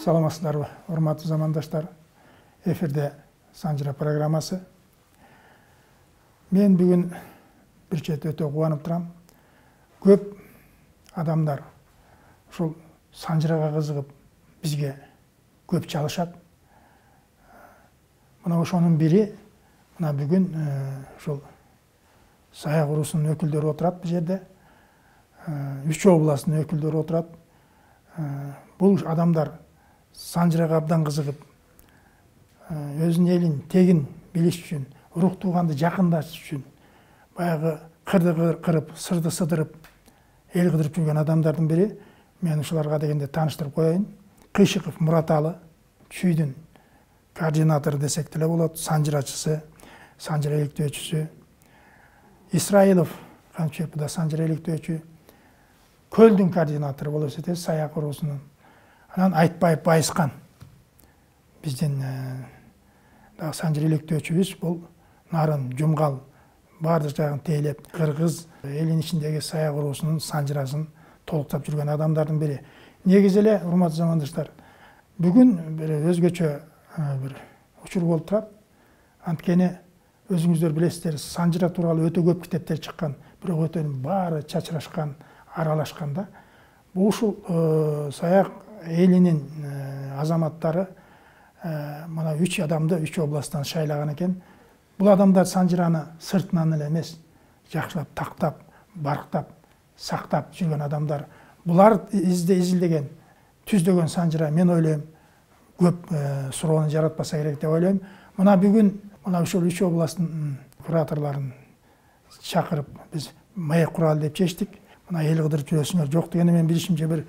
саламатсыздарбы, урматтуу замандаштар. Эфирде Санжыра программасы. Мен бүгүн бир чет өтө кубанып турам. Көп адамдар ушул Санжырага кызыгып бизге көп чалышат. Мына ошонун бири, мына бүгүн ушул Саяк уруусунун өкүлдөрү отурат бул жерде. Үч областын өкүлдөрү отурат. Бул адамдар Санжырага абдан кызыгып, өзүнүн элин тегин билиш үчүн, урук тууганды жакындатыш үчүн, баягы кырды кырып, сырды сыдырып, эл кыдырып жүргөн адамдардын бири. Мен ушуларга дегенде тааныштырып коеюн. Кыйшыков Мураталы, чүйдүн координатору десек деле болот, санжырачысы, санжыра иликтөөчүсү. Исраилов Камчеп да санжыра иликтөөчү. Көлдүн координатору болуп эсептейбиз, Саяк уруусунун. Анан Айтбаев Байыскан. Биздин дагы санжыра иликтөөчүбүз, бул нарын, жумгал, баардык жагын тейлеп, кыргыз элинин ичиндеги Саяк уруусунун санжырасын толуктап жүргөн адамдардын бири. Негизи эле, урматтуу замандаштар, бүгүн бир өзгөчө бир учур болуп турат. Анткени өзүңүздөр билесиздер, санжыра тууралуу өтө көп китептер чыккан, бирок өтөнүн баары чачырашкан, аралашкан да. Бул ушул Саяк элинин азаматтары мына 3 адамды 3 областтан шайлаган экен. Бул адамдар санжыраны сыртынан эле эмес, жакшылап тактап, барктап, сактап жүргөн адамдар. Булар изилдеген, түздөгөн санжыра, мен ойлойм, көп суроону жаратпаса керек деп ойлойм. Мына бүгүн мына ушул 3 областтын кураторлорун чакырып биз маек куралы деп чечтик. Мына эл кыдырып жүрөсүңөр, жок дегенде мен билишимче бир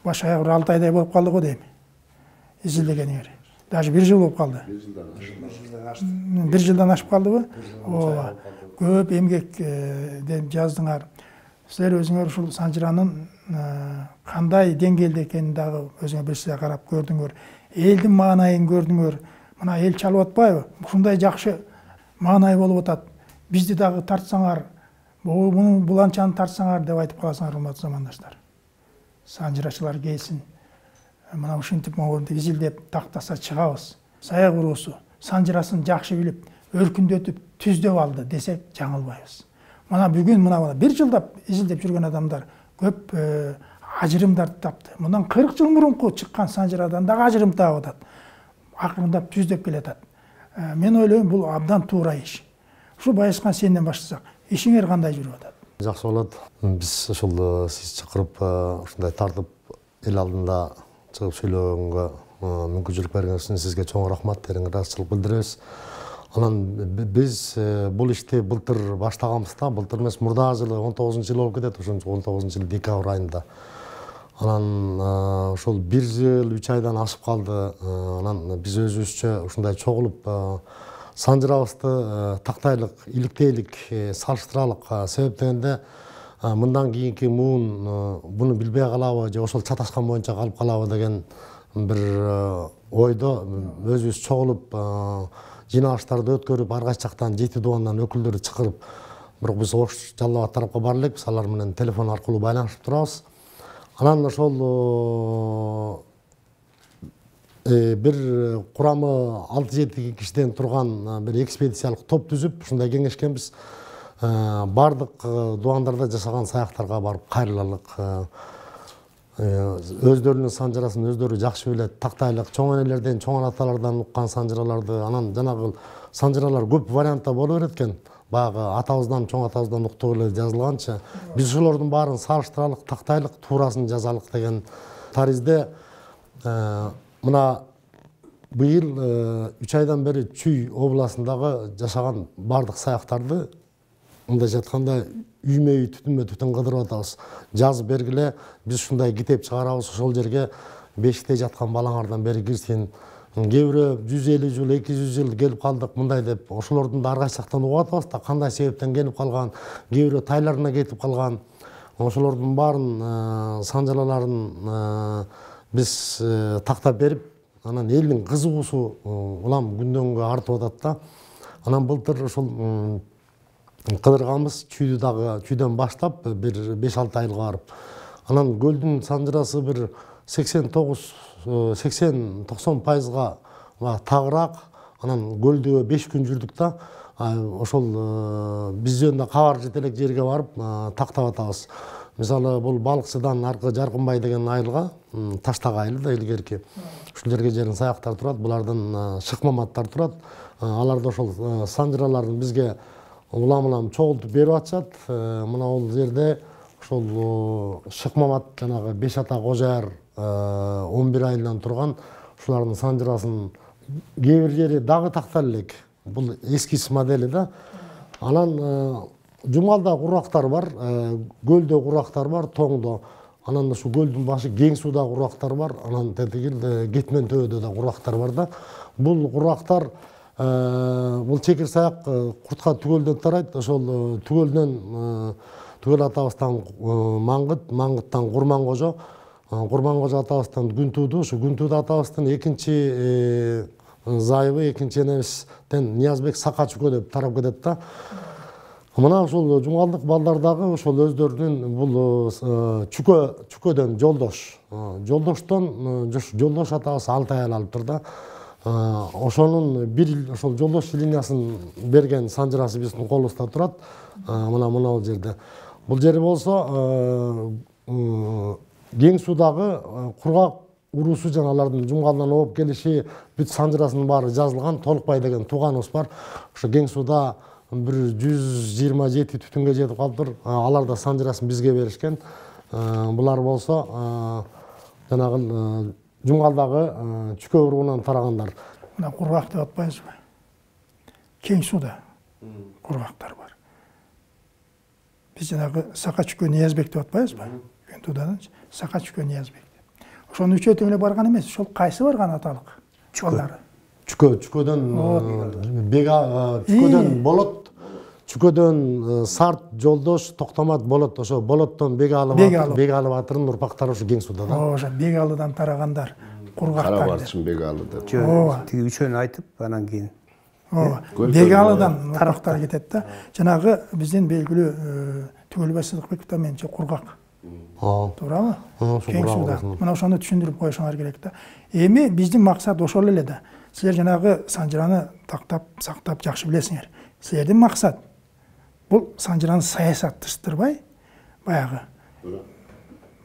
баш аяк 6 айдай болуп калды го дейм. Изилдегениңер. Даже 1 жыл болуп калды. 1 жылдан ашып калдыбы? Ооба. Көп эмгек деп жаздыңар. Силер өзүңөр ушул санжыранын кандай деңгээлде экенин дагы өзүңөр бир сизе карап көрдүңөр. Элдин маанайын көрдүңөр. Мына эл чалып атпайбы? Ушундай жакшы маанай болуп атат. Бизди дагы тартсаңар, буланчаны тартсаңар деп айтып каласыңар, урматтуу замандаштар. Санжырачылар келсин. Мына ушинтип могунтип изилдеп тактаса чыгабыз. Саяк уруусу санжырасын жакшы билип, өркүндөтүп, түздөп алды десек жаңылбайбыз. Мына бүгүн мына 1 жылдап изилдеп жүргөн адамдар көп ажырымдарды тапты. Мындан 40 жыл мурунку чыккан санжырадан дагы ажырым таап атат. Акырындап түздөп келатат. Мен ойлойм, бул абдан туура иш. Ушу Байыскан сенден баштасак, ишиңер кандай жүрүп атат? Жакшы болот. Биз ушул сиз чакырып ушундай тартып эл алдында чыгып сүйлөгөнгө мүмкүнчүлүк бергениңиз үчүн сизге чоң рахмат, терең ыраазычылык билдиребиз. Анан биз бул ишти былтыр баштаганбыз да, былтыр эмес, мурда жылы 19-жыл болуп кетет, ошончо 19-жыл декабрь айында. Анан ошол 1 жыл 3 айдан ашып калды. Анан биз өзүбүзчө ушундай чогулуп санжырабызды тактайлык, иликтейлик, салыштыралык. Себеп дегенде мындан кийинки муун буну билбей калабы же ошол чаташкан боюнча калып калабы деген бир ойдо өзүбүз чогулуп жыйналыштарды өткөрүп, ар кайсы жактан 7 дубандан өкүлдөрдү чакырып, бирок биз Ош Жалал Абад тарапка бара элекпиз, алар менен телефон аркылуу байланышып турабыз. Анан ошол бир курамы 6-7 кишиден турган бир экспедициялык топ түзүп, ушундай кеңешкенбиз. Бардык дубандарда жашаган саяктарга барып кайрылалык. Өздөрүнүн санжырасын өздөрү жакшы билет, тактайлык, чоң энелерден, чоң аталардан уккан санжыраларды, анан жанагы санжыралар көп вариантта боло берет экен. Баягы атабыздан, чоң атабыздан уктуп эле жазылганча, биз ошолордун баарын салыштыралык, тактайлык, туурасын жазалык деген таризде мына быйыл 3 айдан бери Чүй областындагы жашаган бардык саяктарды мындайча айтканда үймө-үй, түтүнмө-түтүн кыдырып атабыз. Жазып бергиле, биз ушундай китеп чыгарабыз, ошол жерге бешикте жаткан балаңардан бери кирсин. Кээ бирөө 150 жыл, 200 жыл келип калдык мындай деп, ошолордун да ар кайсы жактан угуп атабыз да, кандай себептен келип калган, кээ бирөө тайларына кетип калган. Ошолордун баарын санжыраларын биз тактап берип, анан элдин кызыгуусу улам күндөн күнгө артып атат да. Анан былтыр ошол кыдырганбыз, Чүйдү дагы, Чүйдөн баштап бир 5-6 айылга барып. Анан көлдүн санжырасы бир 89 80-90%га тагыраак. Анан көлдө 5 күн жүрдүк да. Ошол биз жөнүндө кабар жете элек жерге барып тактап атабыз. Мисалы бул Балыкчыдан аркы Жаркынбай деген айылга, Таштак айылы да илгерки. Ушул жерге жерин саяктар турат, булардан Шыкмаматтар турат. Алар да ошол санжыраларын бизге улам-улам чогултуп берип атышат. Мына бул жерде ошол Шыкмамат жанагы Беш ата Кожаяр 11 айылдан турган ушулардын санжырасын кээ бир жери дагы тактар элек. Бул эскис модели да. Анан Жумалда курактар бар, көлдө курактар бар, тоңдо. Анан ушу көлдүн башы кең сууда курактар бар, анан тетигил Кетмен төбөдө да курактар бар да. Бул курактар бул чекир саяк куртка түгөлдөн тарайт. Ошол түгөлдөн түгөл атабыздан Маңгыт, Маңгыттан Курмангожо, Курмангожо атабыздан Күнтууду, ушу Күнтууду атабыздын экинчи зайыбы, экинчи энебизден Ниязбек Сакачүкө деп тарап кетет да. Мына ушул жумгалдык балдар дагы ошол өздөрүнүн бул чүкөдөн жолдош. Жолдош атабыз 6 айыл алыптыр да. Ошонун бир ошол жолдош линиясын берген санжырасы биздин колубузда турат. Мына бул жерде. Бул жери болсо кең суудагы кургак уруусу жана алардын жумгалдан ооп келиши бүт санжырасынын баары жазылган. Толукбай деген тууганыбыз бар. Ошо кең сууда 127 түтүнгө жетип калыптыр. Алар да санжырасын бизге беришкен. Булар болсо жанагы жумгалдагы чүкө уруунан тарагандар. Мына кургак деп атпайбызбы? Кең сууда кургактар бар. Биз жанагы Сакачүкө Ниязбек деп атпайбызбы? Күнтуудан Сакачүкө Ниязбек. Ошонун үчөөтүң эле барган эмес, ошол кайсы барган аталык? Балдары. Чүкөдөн Болот, Чүкөдөн Сарт, Жолдош, Токтомат, Болот, ошо Болоттон Бегалы батырдын урпактары ошо кең сууда да. Ошо Бегалыдан тарагандар, кургактар. Карабарчын Бегалыда. Тиги үчөөнү айтып, анан кийин. Бегалыдан урпактар кетет да. Жанагы биздин белгилүү Түгөлбай Сыдыкбеков менче кургак. Туурабы? Кең сууда. Мына ошону түшүндүрүп коюшуңар керек да. Эми биздин максат ошол эле да. Силер жанагы санжыраны тактап, сактап жакшы билесиңер. Силердин максат бул санжыраны саясатташтырбай, баягы.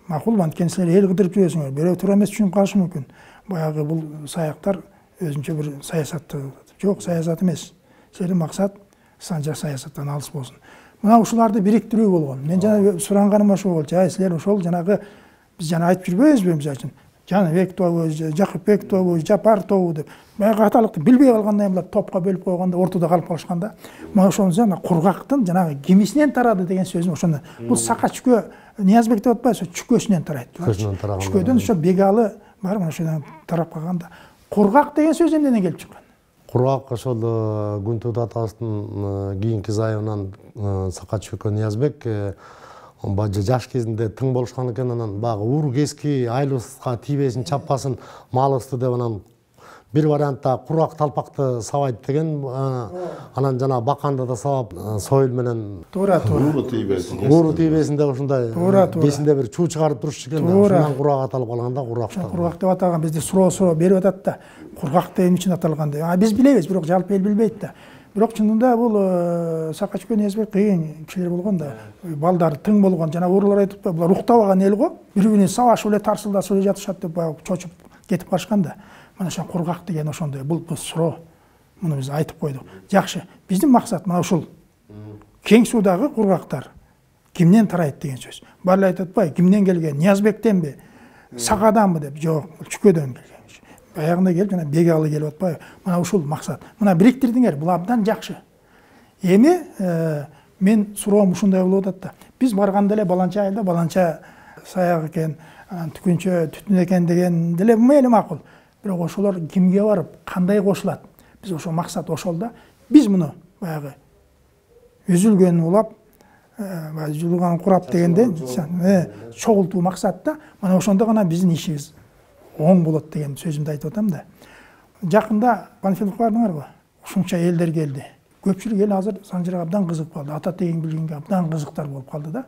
Макул, анткени силер эл кыдырып жүрөсүңөр. Бирөө туура эмес түшүнүп калышы мүмкүн. Баягы бул саяктар өзүнчө бир саясатты. Жок, саясат эмес. Силердин максат санжар саясаттан алыс болсун. Мына ушуларды бириктирүү болгон. Мен жана суранганым ошол болчу. Силер ошол жанагы биз жана айтып жүрбөйбүзбү мисалы үчүн? Жаныбек тобу, Жакыпбек тобу, Жапар тобу деп. Баягы аталыкты билбей калгандай булар топко бөлүп койгондо, ортодо калып калышканда, мына ошону жана кургактын жанагы кимисинен тарады деген сөзүн ошону. Бул Сакачүкө Ниязбек деп атпайбы, чүкөсүнөн тарайт. Чүкөдөн ошо Бегалы бар, мына ошодон тарап калганда. Кургак деген сөз эмнеден келип чыккан? Кургак ошол Күнтууду атабыздын кийинки зайыбынан Сакачүкө Ниязбек жаш кезинде тың болушкан экен, анан багы уур кески айлыбызга тийбесин, чаппасын, малыбызды деп анан бир вариантта кургак талпакты сабайт деген, анан жана баканды да сабап союл менен туура ууру тийбесин деп ушундай кесинде бир чуу чыгарып турушчу экен. Ошондон кургак аталып калганда кургак деп аталган. Бизде суроо берип атат да. Кургак деген үчүн аталган деп. Биз билебиз, бирок жалпы эл билбейт да. Бирок чынында бул Сакачүкө Ниязбек кыйын кишилер болгон да. Балдары тың болгон, жана уурулар айтып да, булар уктабаган эл го. Бири-бирин сабашып эле тарсылдашып эле жатышат деп чочуп кетип калышкан да. Мына ошо кургак деген ошондой. Бул суроо. Муну биз айтып койдук. Жакшы. Биздин максат мына ушул. Кең суудагы кургактар кимден тарайт деген сөз. Баары айтып атпайбы, кимден келген? Ниязбектенби? Сакаданбы деп? Жок, Чүкөдөн келген. Аягында келип жана Бегалы келип атпайбы? Мына ушул максат. Мына бириктирдиңер, бул абдан жакшы. Эми мен суроом ушундай болуп атат да. Биз барганда эле Баланча айылда Баланча саяк экен, түкүнчө түтүн экен деген деле мейли макул. Бирок ошолор кимге барып, кандай кошулат? Биз ошол максат ошол да. Биз муну баягы үзүлгөн улап, жулган курап дегенде чогултуу максатта, мына ошондо гана биздин ишибиз оң болот деген сөзүмдү айтып атам да. Жакында панфиловго бардыңарбы? Ушунча элдер келди. Көпчүлүк эл азыр санжырга абдан кызык калды. Ата тегин билгенге абдан кызыктар болуп калды да.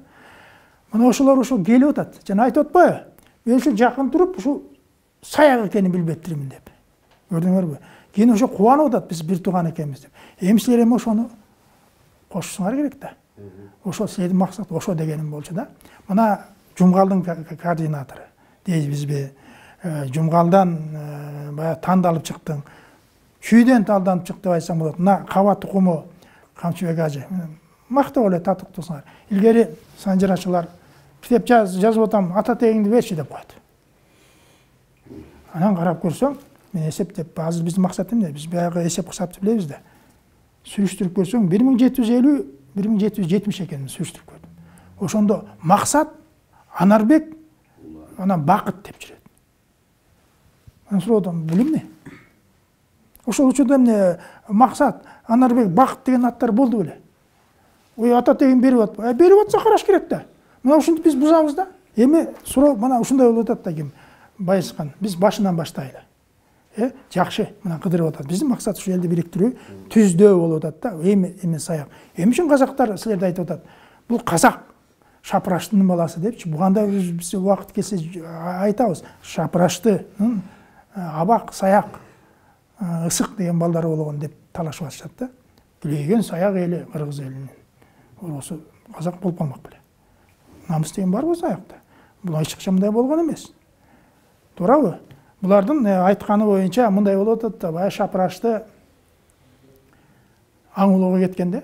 Мына ошолор ошо келип атат. Жана айтып атпайбы? Мен ушул жакын туруп, ушул саяқ екенін билбеттирмин деп. Көрдүңөрбү? Кийин ошо кубанып атат биз бир тууган экенбиз деп. Эми силер эми ошону кошсуңар керек да. Ошо силердин максат ошо дегеним болчу да. Мына Жумгалдын координатору дейбизби? Жумгалдан баягы тандалып чыктың. Чүйдөн талданып чыкты деп айтсам болот. Мына Кабат укуму Камчыбек ажы. Мактап эле татыктуусуңар. Илгери санжырачылар китеп жазып атам, ата тегиңди берчи деп коет. Анан карап көрсөң, мен эсептеп, азыр биздин максат эмне? Биз баягы эсеп кысапты билебиз да. Сүрүштүрүп көрсөң 1750-1770 экенин сүрүштүрүп көрдүм. Ошондо максат Анарбек анан Бакыт деп жүрөт. Мен суродум, бул эмне? Ошол учурда эмне максат Анарбек Бакыт деген аттар болду беле? Ой, ата тегин берип атпайбы? Берип атса караш керек да. Мына ушинтип биз бузабыз да. Эми суроо мына ушундай болуп атат да ким? Байыскан. Биз башынан баштайлы. Жакшы, мына кыдырып атат. Биздин максат ушу элди бириктирүү, түздөө болуп атат да. Эми саяк. Эмне үчүн казактар силерде айтып атат? Бул казак Шапыраштын баласы депчи. Буганда биз убакыт келсе айтабыз. Шапыраштын Абак, Саяк, Ысык деген балдары болгон деп талашып атышат да. Күлөйгөн Саяк эли кыргыз элинин. Оросу казак болуп калмак беле. Намыс деген бар болсо аякта. Бул эч качан мындай болгон эмес. Туурабы? Булардын айтканы боюнча мындай болуп атат да, баягы Шапырашты аң улоого кеткенде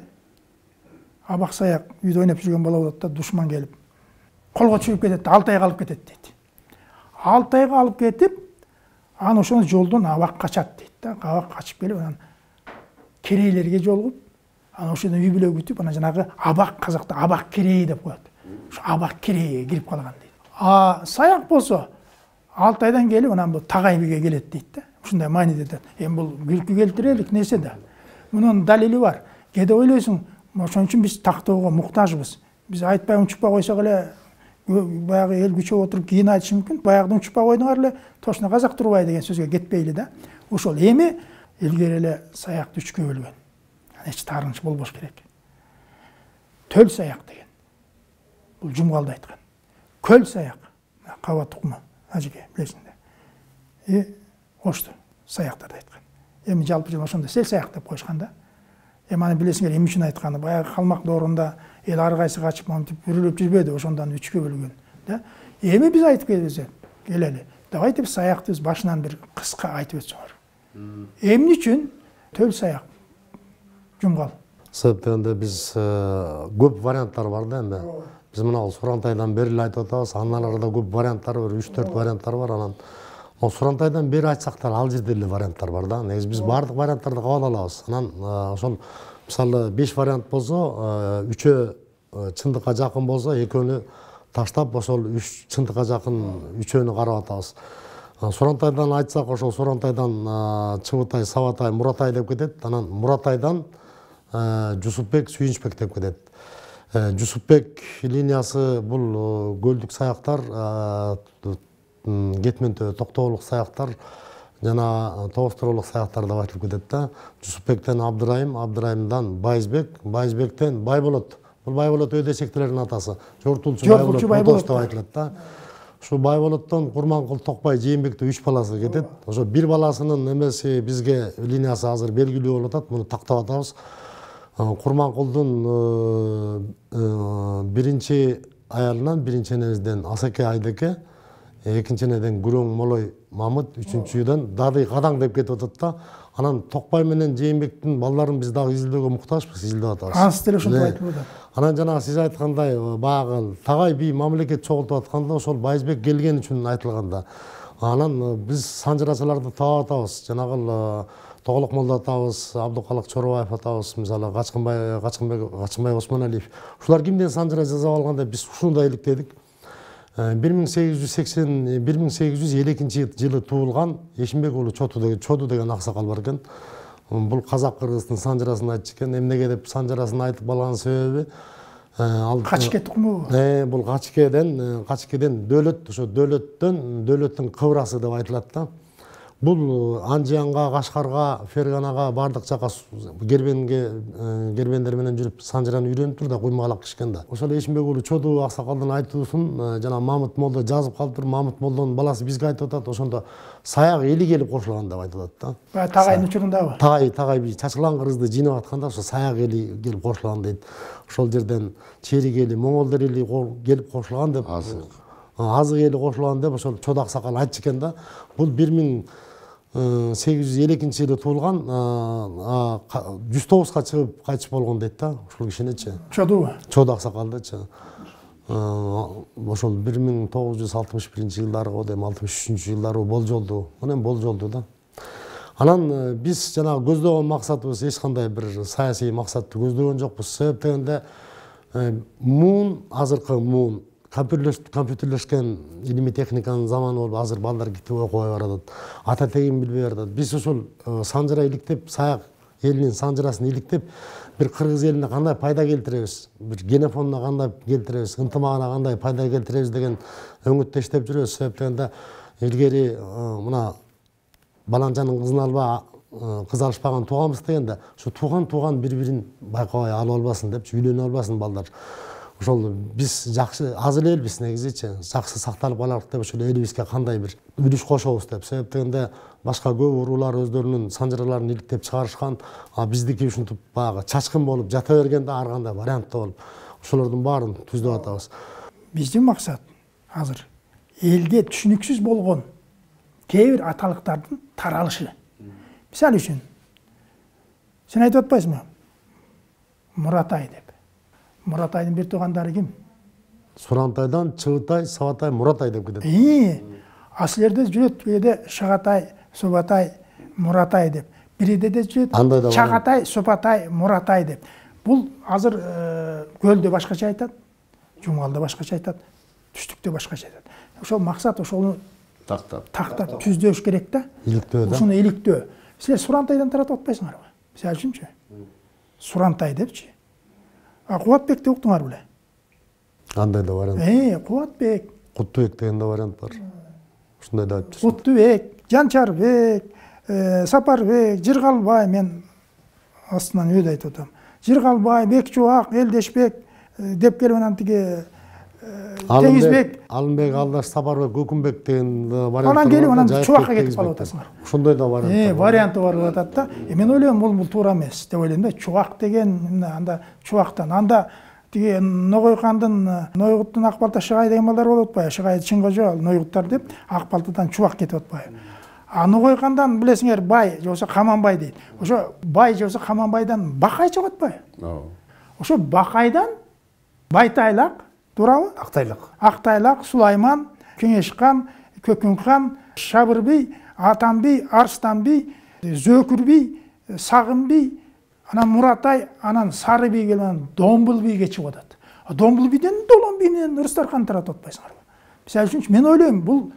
Абак Саяк үйдө ойноп жүргөн бала болот да, душман келип колго түшүрүп кетет, Алтайга алып кетет дейт. Алтайга алып кетип, анан ошону жолдон Абак качат дейт да. Абак качып келип анан керейлерге жолугуп, анан ошодон үй бүлө күтүп, анан жанагы Абак казакта Абак керей деп коет. Ошо Абак керейге кирип калган дейт. Саяк болсо Алтайдан келип анан бул Тагайбиге келет дейт да. Ушундай мааниде айтат. Эми бул күлкү келтирелик нерсе да. Мунун далили бар. Кээде ойлойсуң, ошон үчүн биз тактоого муктажбыз. Биз айтпай унчукпай койсок эле баягы эл күчөп отуруп кийин айтышы мүмкүн. Баягыдан унчукпай койдуңар эле, точно казак турбай деген сөзгө кетпейли да. Ошол эми илгери эле Саякты үчкө бөлгөн. Эч таарыныч болбош керек. Төл Саяк деген. Бул Жумгалда айткан. Көл Саяк. Кабат укуму ажыке билесиңер. Ошту Саяктарды айткан. Эми жалпы жыл ошондо сел Саяк деп коюшкан да. Эми аны билесиңер эмне үчүн айтканы? Баягы калмак доорунда эл ар кайсы качып монтип үрүлүп жүрбөдү, ошондон үчкө бөлгөн да. Эми биз айтып келебиз. Келели. Давайте биз Саякты биз башынан бир кыска айтып өтсөңөр. Эмне үчүн Төл Саяк? Жумгал. Себеп дегенде биз көп варианттар бар да эми. Биз мына Сурантайдан бери эле айтып атабыз, аналарда көп варианттар бар, 3-4 варианттар бар. Анан Сурантайдан бери айтсактар ал жерде эле варианттар бар да. Негизи биз баардык варианттарды кабыл алабыз. Анан ошол мисалы 5 вариант болсо, 3-өө чындыкка жакын болсо, экөөнү таштап, ошол 3 чындыкка жакын 3-өөнү карап атабыз. Сурантайдан айтсак, ошол Сурантайдан Чыбытай, Сабатай, Муратай деп кетет. Анан Муратайдан Жусупбек, Сүйүнчбек деп кетет. Жусупбек линиясы бул көлдүк саяктар, кетментөө токтоолук саяктар жана тоостуруулук саяктар деп айтылып кетет да. Жусупбектен Абдырайым, Абдырайымдан Байызбек, Байызбектен Байболот. Бул Байболот өйдөшектилердин атасы. Жортулчу Байболот деп айтылат да. Ушу Байболоттон Курманкул, Токпай, Жээнбектин 3 баласы кетет. Ошо бир баласынын эмеси бизге линиясы азыр белгилүү болуп атат. Муну тактап атабыз. Курманкулдун биринчи аялынан, биринчи энебизден Асеке Айдеке, экинчи энеден Күрөң Молой Мамыт, үчүнчүдөн Дадый Кадаң деп кетип атат да. Анан Токпай менен Жээнбектин балдарын биз дагы изилдөөгө муктажбыз, изилдеп атабыз. Ансы деле ошентип айтылып атат. Анан жана сиз айткандай баягы Тагай би мамлекет чогултуп атканда ошол Байызбек келген үчүн айтылган да. Анан биз санжырачыларды таап атабыз. Жанагы Тоголок Молда атабыз, Абдукалык Чорубаев атабыз, мисалы Качкынбай Осмоналиев. Ушулар кимден санжыра жасап алган деп биз ушундай иликтедик. 1852 жылы туулган Эшимбек уулу Чоту деген аксакал бар экен. Бул казак кыргыздын санжырасын айтчу экен. Эмнеге деп санжырасын айтып алган себеби Качке тукуму. Бул Качкеден дөөлөт, ошо дөөлөттүн кыбырасы деп айтылат да. Бул Анжиянга, Кашкарга, Ферганага бардык жака кербендер менен жүрүп санжыраны үйрөнүп тур да куймалак кишкен да. Ошол Эшимбек уулу Чодо аксакалдын айтуусун жана Мамыт молдо жазып калыптыр. Мамыт молдонун баласы бизге айтып атат, ошондо саяк эли келип кошулган деп айтып атат да. Тагайдын учурундабы? Тагай бий чачылган кырызды жыйнап атканда ошо саяк эли келип кошулган дейт. Ошол жерден черик эли, моңолдор эли келип кошулган деп. Азык эли кошулган деп ошол Чодо аксакал айтчу экен да. Бул 1852-жылы туулган 109га чыгып кайтыш болгон дейт да. Ушул кишинечи. Чодо аксакалдычы. Ошол 1961-жылдары го дейм 63-жылдары болжолду. Анан болжолду да. Анан биз жана көздөгөн максатыбыз эч кандай бир саясий максатты көздөгөн жокпуз. Себеп дегенде муун азыркы муун компьютерлешкен илимий техниканын заманы болуп азыр балдар китеп окубай баратат. Ата тегин билбей баратат. Биз ошол санжыра иликтеп, саяк элинин санжырасын иликтеп, бир кыргыз элине кандай пайда келтиребиз, бир генофонуна кандай келтиребиз, ынтымагына кандай пайда келтиребиз деген өңүттө иштеп жүрөбүз. Себеп дегенде илгери мына Баланжанын кызын алба кыз алышпаган тууганбыз дегенде, ушу тууган бири-бирин байкабай алып албасын деп, үйлөнө албасын балдар. Ошол биз жакшы аз элбиз негизичи, жакшы сакталып калалык деп ошол элибизге кандай бир үлүш кошобуз деп. Себеп дегенде башка көп уруулар өздөрүнүн санжыраларын иликтеп чыгарышкан, а биздики ушинтип баягы чачкын болуп жата бергенде ар кандай вариантта болуп ошолордун баарын түздөп атабыз. Биздин максат азыр элде түшүнүксүз болгон кээ бир аталыктардын таралышы. Мисалы үчүн сен айтып атпайсыңбы? Муратай деп. Муратайдын бир туугандары ким? Сурантайдан Чыбытай, Сабатай, Муратай деп кетет. А силерде жүрөт бирде Шагатай, Субатай, Муратай деп. Бирде де жүрөт Чагатай, Субатай, Муратай деп. Бул азыр көлдө башкача айтат, Жумгалда башкача айтат, түштүктө башкача айтат. Ошол максат ошону тактап түздөш керек да. Иликтөө да. Ошону иликтөө. Силер Сурантайдан таратып атпайсыңарбы? Мисалы үчүнчү. Сурантай депчи. Кубатбекти уктуңар беле? Кандай да вариант? Кубатбек. Куттубек деген да вариант бар. Ушундай да айтып жүрсүң. Куттубек, Жанчарбек, Сапарбек, Жыргалбай, мен астынан өйдө айтып атам. Жыргалбай, Бекчубак, Элдешбек деп келип анан тиги Теңизбек, Алымбек, Алдаш, Сапарбек, Көкүмбек деген вариант. Анан келип анан Чубакка кетип калып атасыңар. Ошондой да вариант. Варианты бар деп атат да. Мен ойлойм бул туура эмес деп ойлойм да. Чубак деген анда Чубактан анда тиги Ногойкандын Нойгуттун Акбалта Шыгай деген балдар болуп атпайбы? Шыгай Чыңгожо, Нойгуттар деп Акбалтадан Чубак кетип атпайбы? А Ногойкандан билесиңер Бай, же болсо Каманбай дейт. Ошо Бай же болсо Каманбайдан Бакай чыгып атпайбы? Ошо Бакайдан Байтайлак, туурабы? Актайлак, Сулайман, Кеңешхан, Көкүнхан, Шабыр би, Атан би, Арстан би, Зөкүр би, Сагын би, анан Муратай, анан Сары би келген Домбул бийге чыгып атат. Домбул биден Долон бийинен Ырыстархан таратып атпайсыңарбы? Мисалы үчүн мен ойлойм бул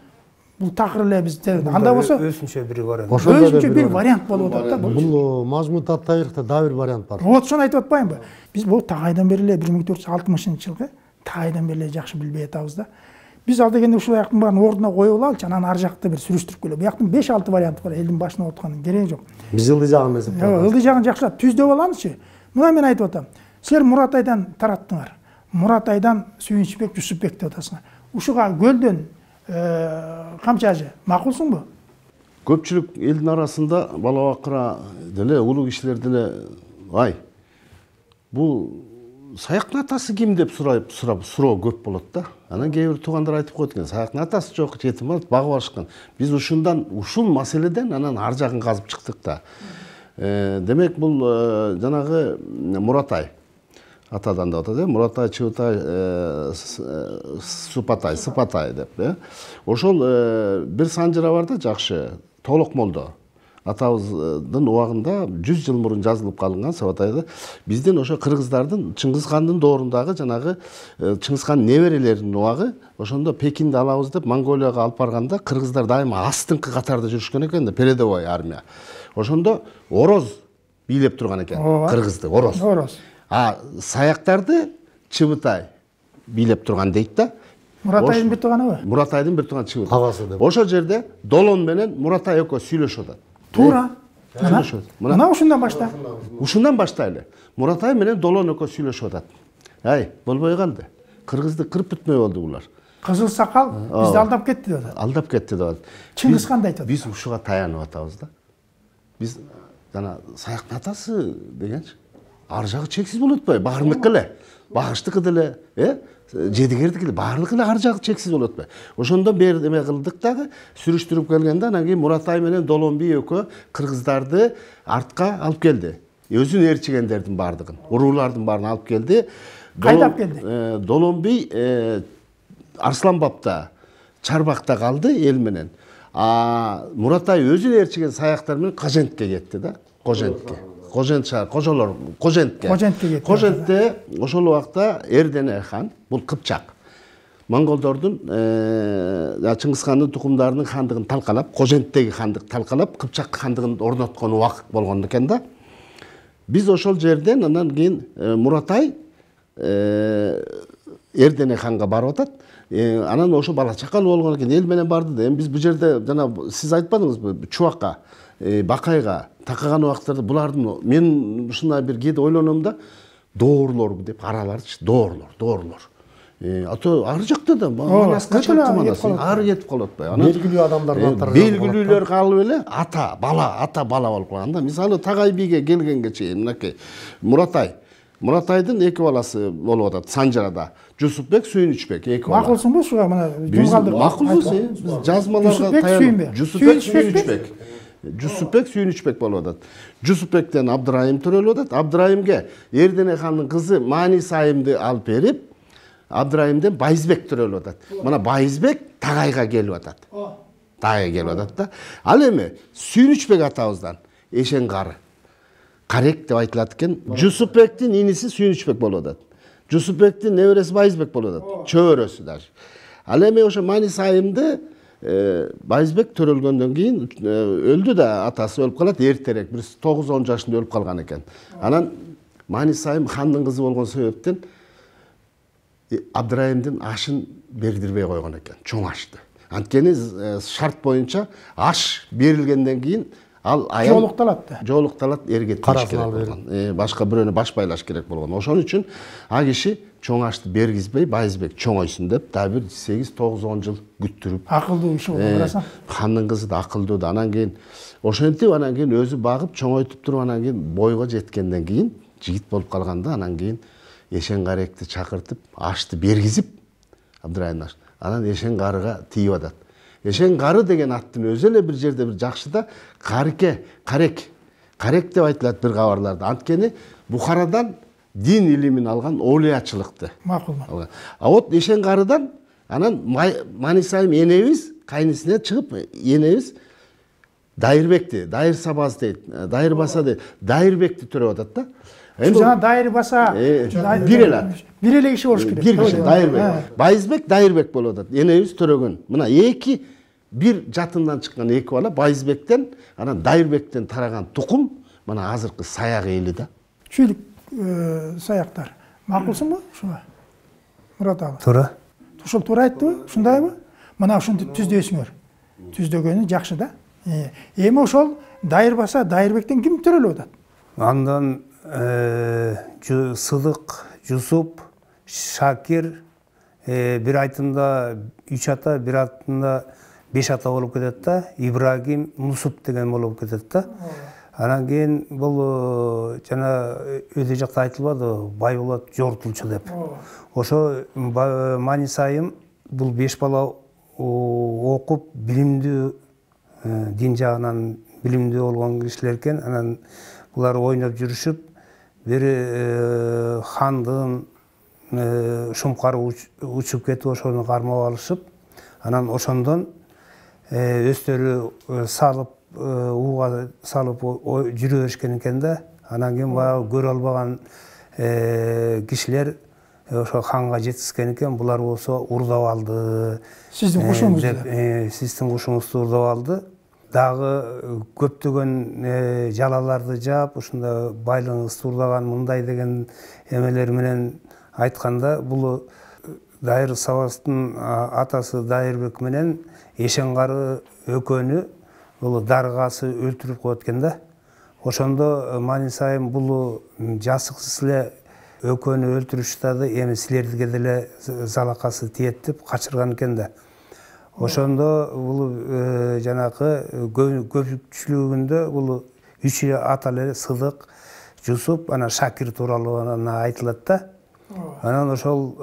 такыр эле бизде анда болсо өзүнчө бир вариант. Өзүнчө бир вариант болуп атат да. Бул Мажмут ат-Тарихта дагы бир вариант бар. Вот ошону айтып атпаймынбы? Биз бул Тагайдан бери эле 1460-жылы Тагайдан бери эле жакшы билбей атабыз да. Биз ал дегенде ушул жактын баарын ордуна коюп алалычы, анан ар жакты бир сүрүштүрүп келе. Бу жактын 5-6 варианты бар, элдин башына отурганын кереги жок. Биз ылдый жагын эсептеп. Ылдый жагын жакшылап түздөп алалычы. Мына мен айтып атам. Силер Муратайдан тараттыңар. Муратайдан Сүйүнчбек, Жусупбек деп атасыңар. Ушуга көлдөн камчажы макулсуңбу? Көпчүлүк элдин арасында бала бакыра деле улуу кишилер деле ай бул саяктын атасы ким деп суроо көп болот да. Анан кээ бир туугандар айтып коет экен, саяктын атасы жок, жетим балт багып алышкан. Биз ушул маселеден анан ар жагын казып чыктык да. Демек бул жанагы Муратай атадан деп атат, Муратай, Чыбытай, Супатай, Сыпатай деп. Ошол бир санжыра бар да жакшы, Толок молдо. Атабыздын убагында 100 жыл мурун жазылып калынган Сабатайда. Бизден ошо кыргыздардын Чыңгызхандын доорундагы жанагы Чыңгызхан неберелеринин убагы, ошондо Пекинди алабыз деп Монголияга алып барганда кыргыздар дайыма астыңкы катарда жүрүшкөн экен да, передовой армия. Ошондо Ороз бийлеп турган экен, кыргызды, Ороз. А саяктарды Чыбытай бийлеп турган дейт да. Муратайдын бир тууганыбы? Муратайдын бир тууган чыгып. Агасы деп. Ошол жерде Долон менен Муратай экөө сүйлөшүп атат. Туура. Мына Сүйлөшөт. мына ушундан башта. Ушундан баштайлы. Муратай менен Долон экөө сүйлөшүп атат. Ай, болбой калды. Кыргызды кырып бүтмөй болду булар. Кызыл сакал бизди алдап кетти деп атат. Алдап кетти деп атат. Чыңгыз ханды айтат. Биз ушуга таянып атабыз да. Биз жана Саяктын атасы дегенчи ар жагы чексиз болуп атпайбы? Баарыныкы эле, багыштыкы деле, жедигердики эле баардыгы эле ар жагы чексиз болуп атпайбы? Ошондон бери эме кылдык дагы сүрүштүрүп келгенде анан кийин Муратай менен Долон би экөө кыргыздарды артка алып келди. Өзүн ээрчигендердин баардыгын, уруулардын баарын алып келди. Кайда алып келди? Долон би Арсланбапта, Чарбакта калды эл менен. Муратай өзүн ээрчиген саяктар менен Кожентке кетти да. Кожент шаар, кожолор, Кожентке. Кетти. Кожентте ошол убакта Эрдене хан, бул Кыпчак. Монголдордун Чыңгыз хандын тукумдарынын хандыгын талкалап, Коженттеги хандык талкалап, Кыпчак хандыгын орноткон убакыт болгон экен да. Биз ошол жерден анан кийин Муратай Эрдене ханга барып атат. Анан ошо бала чакал болгон экен, эл менен барды да. Эми биз бул жерде жана сиз айтпадыңызбы, Чубакка, Бакайга такаган убактарда булардын мен ушундай бир кээде ойлоном да, доорлорбу деп араларчы, доорлор. Ато ар жакта да Манаска чыкты Манас, ары кетип калып атпайбы? Белгилүү адамдардын аттары. Белгилүүлөр калып эле ата бала болуп калган да. Мисалы Tagay биге келгенге чейин мынакей Муратайдын эки баласы болуп атат Санжарада. Жусупбек, Сүйүнүчбек эки бала. Макулсуңбу ушуга мына жумгалдыр. Макулбуз, биз жазмаларга таянып. Жусупбек, Сүйүнүчбек болуп атат. Жусупбектен Абдырайым төрөлүп атат. Абдырайымге Эрдене хандын кызы Мани Сайымды алып берип, Абдырайымден Байызбек төрөлүп атат. Мына Байызбек Tagayга келип атат. Tagayга келип атат да. Ал эми Сүйүнүчбек атабыздан Эшенгары Карек деп айтылат экен. Жусупбектин иниси Сүйүнүчбек болуп атат. Жусупбектин небереси Байызбек болуп атат. Чөбөрөсү даже. Ал эми ошо Мани Сайымды Байызбек төрөлгөндөн кийин өлдү да, атасы өлүп калат эртерээк, 9-10 жашында өлүп калган экен. Анан Мани Сайым хандын кызы болгон себептен Абдырайымдын ашын бердирбей койгон экен, чоң ашты. Анткени шарт боюнча аш берилгенден кийин ал аял жоолукталат, эргетиш керек болгон. Башка бирөөнө баш байлаш керек болгон. Ошон үчүн а киши чоң ашты бергизбей, Байызбек чоңойсун деп, дагы бир 8-9-10 жыл күттүрүп. Акылдуу иши болду карасаң. Хандын кызы да акылдуу да. Анан кийин ошентип анан кийин өзү багып, чоңойтуп туруп анан кийин бойго жеткенден кийин, жигит болуп калганда анан кийин Эшенгаректи чакыртып, ашты бергизип, Абдырайымдын ашы. Анан Эшенгарыга тийип атат. Эшенгары деген аттын өзү эле бир жерде бир жакшы да, Карек деп айтылат бир кабарларда. Анткени Бухарадан дин илимин алган олиячылыкты. Макул. Вот Эшенгарыдан анан Мани Сайым энебиз кайнысына чыгып, энебиз Дайырбекти, Дайырсабаз дейт, Дайырбаса дейт, Дайырбекти төрөп атат да. Жана Дайырбаса бир эле киши болуш керек. Бир киши Дайырбек. Байызбек, Дайырбек болуп атат. Энебиз төрөгөн. Мына эки бир жатындан чыккан эки бала Байызбектен, анан Дайырбектен тараган тукум, мына азыркы Саяк эли да. Чүйлүк саяктар. Макулсуңбу ушуга? Мурат ага. Туура. Ушул туура айттыбы? Ушундайбы? Мына ушинтип түздөсүңөр. Түздөгөнү жакшы да. Эми ошол Дайырбаса, Дайырбектен ким төрөлүп атат? Андан Сыдык, Жусуп, Шакир, бир айтымда 3 ата, бир айтымда 5 ата болуп кетет да. Ибрагим, Нусуп деген болуп кетет да. Анан кийин бул жана өзү жакта айтылбады, Байболот жортулчу деп. Ошо Мани Сайым бул 5 бала окуп, билимдүү, дин жагынан билимдүү болгон кишилер экен. Анан булар ойноп жүрүшүп, бири хандын шумкары учуп кетип, ошону кармап алышып, анан ошондон өздөрү салып, ууга салып жүрө беришкен экен да. Анан кийин баягы көрө албаган кишилер ошо ханга жеткизген экен. Булар болсо урдап алды. Сиздин кушуңузду. Сиздин кушуңузду урдап алды. Дагы көптөгөн жалаларды жаап, ушунда байлыгыңызды урдаган мындай деген эмелер менен айтканда, бул Дайыр Сабастын атасы Дайырбек менен Эшенгары экөөнү бул даргасы өлтүрүп коет экен да. Ошондо Манисайым бул жасыксыз эле экөөнү өлтүрүп таштады, эми силерге деле залакасы тиет деп качырган экен да. Ошондо бул жанакы көпчүлүгүндө бул 3 ата эле Сыдык, Жусуп, ана Шакир тууралуу айтылат да. Анан ошол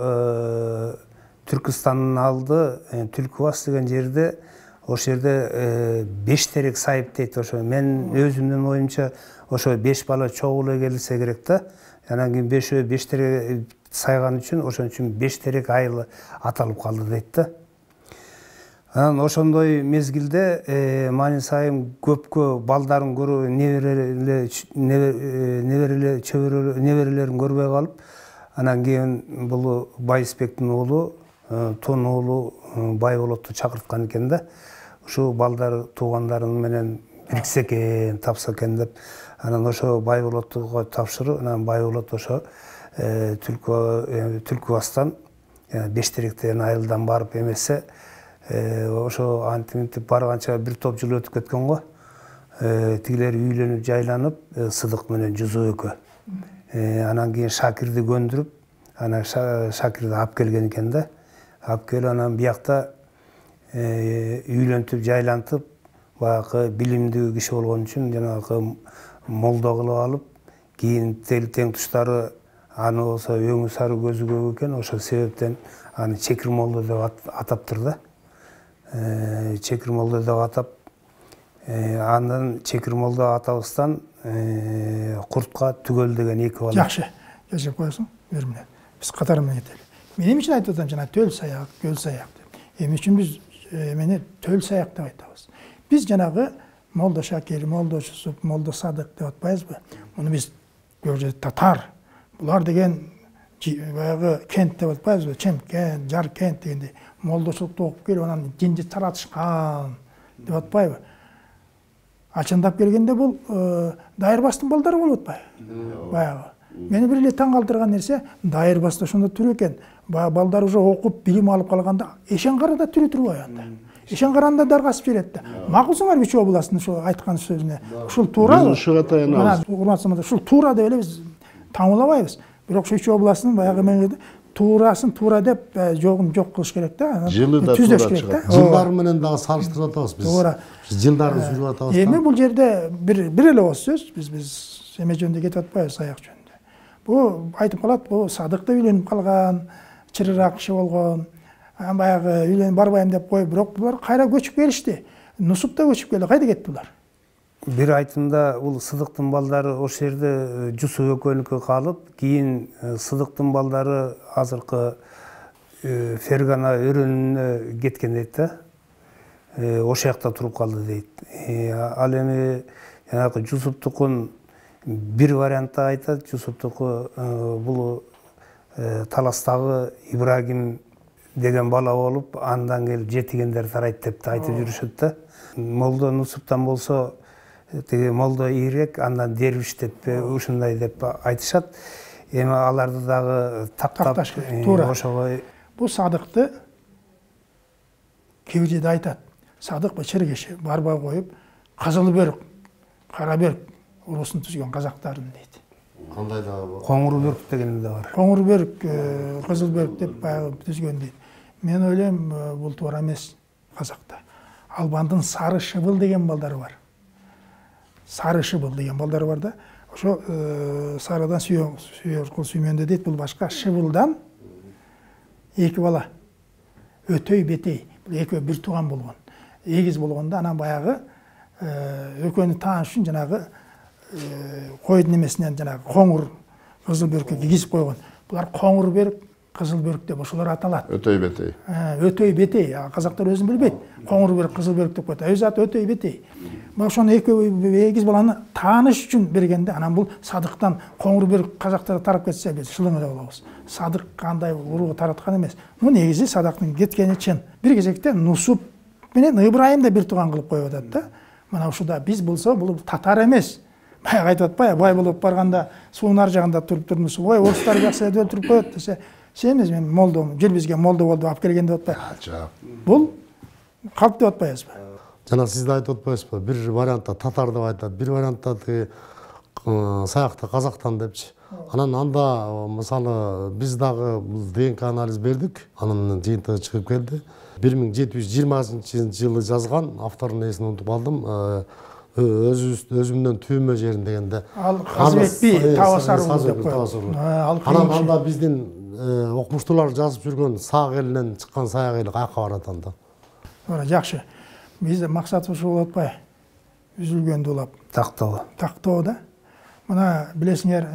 Түркістандын алды, Түлкібас деген жерде, ошол жерде 5 терек сайып дейт. Ошо мен өзүмдүн оюмча ошо 5 бала чогуу эле келсе керек да. Анан кийин 5 терек сайган үчүн, ошон үчүн 5 терек айыл аталып калды дейт да. Анан ошондой мезгилде Манисайым көпкө балдарын көрүп, неберелерин көрбөй калып, анан кийин бул Байысбектин уулу, Тон уулу Байболотту чакырткан экен да. Ушу балдар туугандарын менен бириксе экен, тапса экен деп. Анан ошо Байболоттуга тапшырып, анан Байболот ошо Түлкібастан 5 теректен айылдан барып эмесе, ошо антип барганча бир топ жыл өтүп кеткен го. Тигилер үйлөнүп жайланып, Сыдык менен Жузу экөө. Анан кийин Шакирди көндүрүп, анан Шакирди алып келген экен да. Алып келип анан биякта үйлөнтүп жайлантып, баягы билимдүү киши болгон үчүн жанагы молдо кылып алып, кийин тең туштары аны болсо өңү сары көзү көк экен, ошол себептен аны Чекир молдо деп атаптыр да. Чекир молдо деп атап, андан Чекир молдо атабыздан Куртка Түгөл деген 2 бала. Жакшы, кечирип коесуң, бер менен. Биз катары менен кетели. Мен эмне үчүн айтып атам жана төл саяк, көл саяк деп. Эмне үчүн биз эмени төл саяк деп айтабыз? Биз жанагы Молдо Шакир, Молдо Жусуп, Молдо Садык деп атпайбызбы? Муну биз көп жерде татар. Булар деген баягы кент деп атпайбызбы? Чемкент, Жаркент дегендей молдочулукту окуп келип анан жинди таратышкан деп атпайбы? Ачындап келгенде бул Дайырбастын балдары болуп атпайбы? Баягы. Мени бир эле таң калтырган нерсе, Дайырбаста ошондо түрү экен. Балдар уже окуп, билим алып калганда, Эшенгарада түрү турбайбы анда. Эшенгаранда даргасып жүрөт да. Макулсуңар Үч областын ошо айткан сөзүнө. Ушул туурабы? Ушул туура деп эле биз таңылабайбыз. Бирок Үч областын баягы меңеде туурасын туура деп жогун жок кылыш керек да. Жылы да туура чыгат. Жылдар менен дагы салыштырып атабыз биз. Туура. Жылдарын сүрүп атабыз. Эми бул жерде бир эле ооз сөз, биз эме жөнүндө кетип атпайбыз, саяк жөнүндө. Бу айтып калат, бу Садыкта үйлөнүп калган, чырыраак киши болгон. Баягы үйлөнүп барбайм деп коюп, бирок булар кайра көчүп келишти. Нусупта көчүп келди, кайда кетти булар? Бир айтымда бул Сыдыктын балдары ошол жерде Жусу экөөнүккө калып, кийин Сыдыктын балдары азыркы Фергана өрөөнүнө кеткен дейт да. Ошол жакта туруп калды дейт. Ал эми жанагы Жусуптукун бир вариантта айтат. Жусуптуку бул Таластагы Ибрагим деген бала болуп, андан келип жетигендер тарайт деп айтып жүрүшөт да. Молдо Нусуптан болсо тиги Молдо Ирек, андан Дервиш деп ушундай деп айтышат. Эми аларды дагы тактап туура. Ошого Бул Садыкты кээ жерде айтат. Садык Чыргеши барбай коюп, Кызылбөрк, Карабөрк урусун түзгөн казактардын дейт. Кандай дагы Коңурбөрк деген да бар. Коңурбөрк, Кызылбөрк деп баягы түзгөн дейт. Мен ойлойм, бул туура эмес казакта. Албандын Сары Шыбыл деген балдары бар. Сары Шыбыл деген балдары бар да. Ошо Сарыдан сүймөндө дейт, бул башка. Шыбылдан 2 бала. Өтөй, Бетей. Бул экөө бир тууган болгон. Эгиз болгондо анан баягы экөөнү тааныш үчүн жанагы койдун эмесинен жанагы Коңур, Кызылбөрккө кигизип койгон. Булар Коңурбөрк, Кызылбөрк деп ошолор аталат. Өтөй Бетей. Өтөй Бетей. Казактар өзүн билбейт. Коңурбөрк, Кызылбөрк деп коет. Өз аты Өтөй Бетей. Ошону экөө эгиз баланы тааныш үчүн бергенде, анан бул Садыктан Коңурбөрк казактарга тарап кетсе, биз шылың эле болобуз. Садык кандай урууга тараткан эмес. Муну негизи Садыктын кеткени чын. Бир кезекте Нусуп менен Ибрайым да бир тууган кылып коюп атат да. Мына ушуда биз болсо бул татар эмес. Баягы айтып атпайбы, бай болуп барганда суунун ар жагында туруп турмусу. Ой, орустар жакшы өлтүрүп коет десе, Сен эмес, мен молдомун, жел бизге молдо болду алып келген деп атпайбы. Жап. Бул калп деп атпайбызбы? Жана сиз да айтып атпайсызбы? Бир вариантта татар деп айтат, бир вариантта саякта казактан депчи. Анан анда мисалы биз дагы ДНК анализ бердик, анын жыйынтыгы чыгып келди. 1720 жылы жазган, автордун эсин унутуп алдым. Өзүмдөн түймө жерин дегенде. Ал Казбек Тавасаруу деп коет. Анан анда биздин окумуштуулар жазып жүргөн сак элинен чыккан саяк эл каяка барат анда? Жакшы. Бизде максатыбыз ушул болуп атпайбы? Үзүлгөндү улап тактоо да. Мына билесиңер,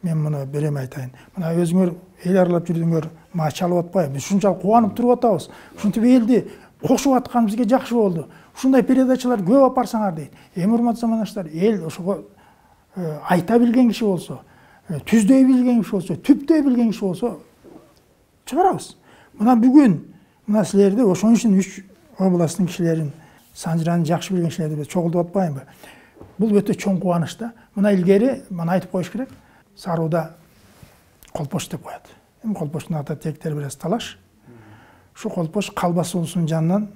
мен муну берем айтайын. Мына өзүңөр эл аралап жүрдүңөр, мага чалып атпайбы? Биз ушунчалык кубанып туруп атабыз. Ушинтип элди кошуп аткан бизге жакшы болду. Ушундай передачалар көп алып барсаңар дейт. Эми урматтуу замандаштар, эл ошого айта билген киши болсо, түздөй билген киши болсо, түптөй билген киши болсо чыгарабыз. Мына бүгүн мына силерди ошон үчүн 3 областтын кишилерин, Санжыраны жакшы билген кишилерди биз чогултуп атпайбы? Бул өтө чоң кубаныч да. Мына илгери мына айтып коюш керек. Сарууда колпош деп коет. Эми колпоштун ата тектери бираз талаш. Ушу колпош Калбас улусунун жанынан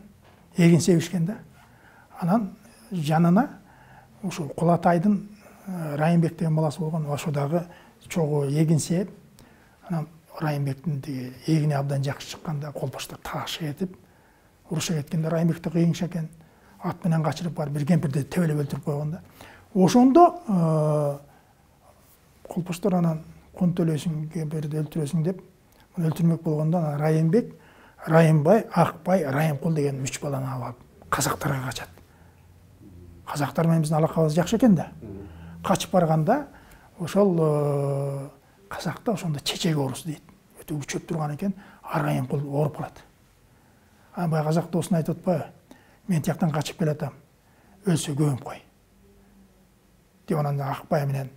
эгин себишкен да. Анан жанына ушу Кулатайдын Райымбек деген баласы болгон, ошодагы чогуу эгин сээп, анан Райымбектин тиги эгини абдан жакшы чыкканда колпоштор ташып кетип, уруша кеткенде Райымбекти кыйынша экен, ат менен качырып барып бир кемпирди тебелеп өлтүрүп койгон да. Ошондо колпоштор анан кун төлөйсүң, кемпирди өлтүрөсүң деп өлтүрмөк болгондо анан Райымбек, Райымбай, Акбай, Райымкул деген 3 баланы алып казактарга качат. Казактар менен биздин алакабыз жакшы экен да. Качып барганда ошол казакта ошондо чечек оорусу дейт. Өтө күчөп турган экен, Райымкул ооруп калат. Анан казак досуна айтып атпайбы? Мен тияктан качып келатам. Өлсө көмүп кой. Деп анан Акбай менен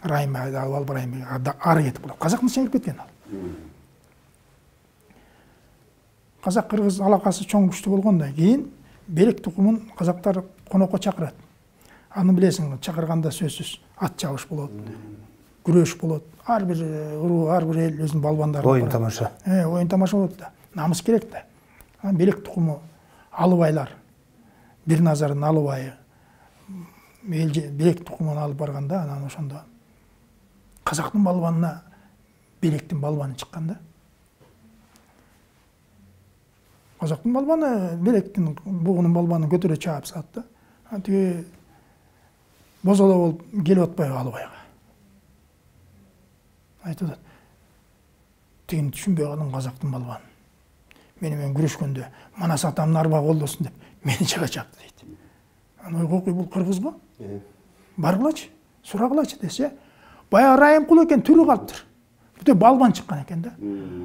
Райымбайды алып Райымбек ары кетип калат. Казактын чегип кеткен ал. Казак кыргыз алакасы чоң күчтүү болгондон кийин Белек тукумун казактар конокко чакырат. Аны билесиң, чакырганда сөзсүз ат чабыш болот, күрөш болот. Ар бир уруу, ар бир эл өзүнүн балбандары бар. Оюн тамаша. Оюн тамаша болот да. Намыс керек да. Анан Белек тукуму Алыбайлар, бир назардын Алыбайы Белек тукумун алып барганда, анан ошондо казактын балбанына Белектин балбаны чыккан да. Казактын балбаны Белектин бугунун балбанын көтөрө чаап саат да. Тиги бозола болуп келип атпайбы Алыбайга. Айтып атат. Тигини түшүнбөй калдым казактын балбанын. Менен күрөшкөндө Манас атамдын арба колдосун деп мени чыга чапты дейт. Анан ойгой бул кыргыз го? Баргылачы, сурагылачы десе, баягы Райымкул экен түрү калыптыр. Бүтө балбан чыккан экен да.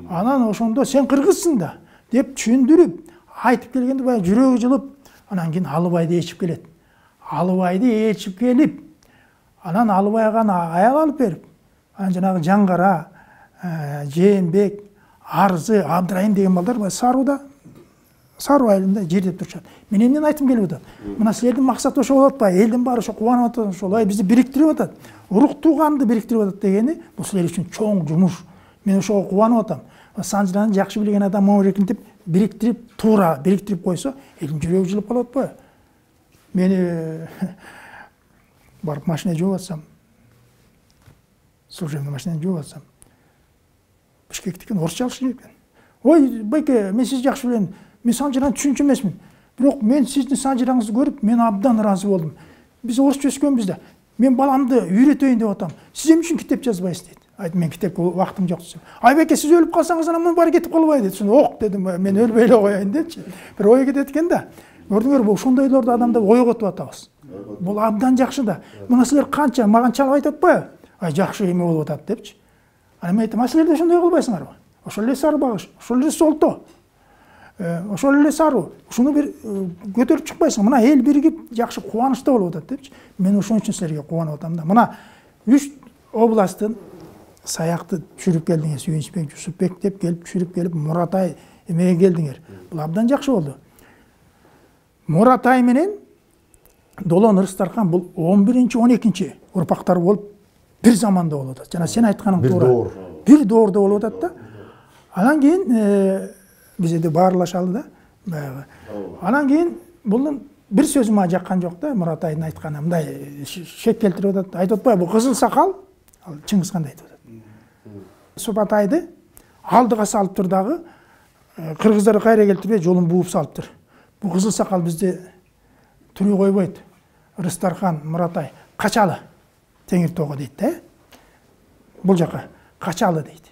Анан ошондо сен кыргызсың да деп түшүндүрүп, айтып келгенде баягы жүрөгү жылып, анан кийин Алыбайды ээрчип келет. Алыбайды ээрчип келип, анан Алыбайга аял алып берип, анан жанагы Жаңгара, Жээнбек, Арзы, Абдрайым деген балдар Саруда, Саруу айылында жердеп турушат. Мен эмнени айтым келип атат? Мына силердин максаты ошо болуп атпайбы? Элдин баары ошо кубанып атат, ошолай бизди бириктирип атат. Урук тууганды бириктирип атат дегени, бул силер үчүн чоң жумуш. Мен ошого кубанып атам. Санжыраны жакшы билген адам могу эркинтип, бириктирип, туура бириктирип койсо, элдин жүрөгү жылып калат атпайбы? Мени барып машина жууп атсам, служебный машина жууп атсам, Бишкектикен орусча алыш керек экен. Ой, байке, мен сизди жакшы билем. Мен Санжыраны түшүнчү эмесмин. Бирок мен сиздин Санжыраңызды көрүп, мен абдан ыраазы болдум. Биз орусча өскөнбүз да. Мен баламды үйрөтөйүн деп атам. Сиз эмне үчүн китеп жазбайсыз дейт. Айттым, мен китепке убактым жок десем. Айбеке, сиз өлүп калсаңыз анан мен баары кетип калбайбы дейт. Сону ок дедим, мен өлбөй эле коеюн депчи. Бир ой кетет экен да. Көрдүңөрбү, ошондойлорду адамда ойготуп атабыз. Бул абдан жакшы да. Мына силер канча мага чалып айтып атпайбы? Ай, жакшы эме болуп атат депчи. Анан мен айттым, силер да ошондой кылбайсыңарбы? Ошол эле сары багыш, ошол эле солто. Ошол эле саруу. Ушуну бир көтөрүп чыкпайсың. Мына эл биригип жакшы кубанычта болуп атат депчи. Мен ошон үчүн силерге кубанып атам да. Мына 3 областтын саякты түшүрүп келдиңер. Сүйүнчбек, Жусупбек деп келип түшүрүп келип Муратай эмеге келдиңер. Бул абдан жакшы болду. Муратай менен Долон Ырыстархан бул 11-12 урпактар болуп бир заманда болуп атат. Жана сен айтканың туура. Бир доордо болуп атат да. Анан кийин бизде баарлашалы да баягы. Анан кийин бунун бир сөзү мага жаккан жок да, Мурат айдын айтканы мындай шек келтирип атат. Айтып атпайбы, бул кызыл сакал, ал Чыңгыз ханды айтып атат. Супатайды алдыга салыптыр дагы, кыргыздар кайра келтирбей жолун бууп салыптыр. Бул кызыл сакал бизди түрү койбойт. Рыстархан, Муратай качалы Теңиртоого дейт да. Бул жака качалы дейт.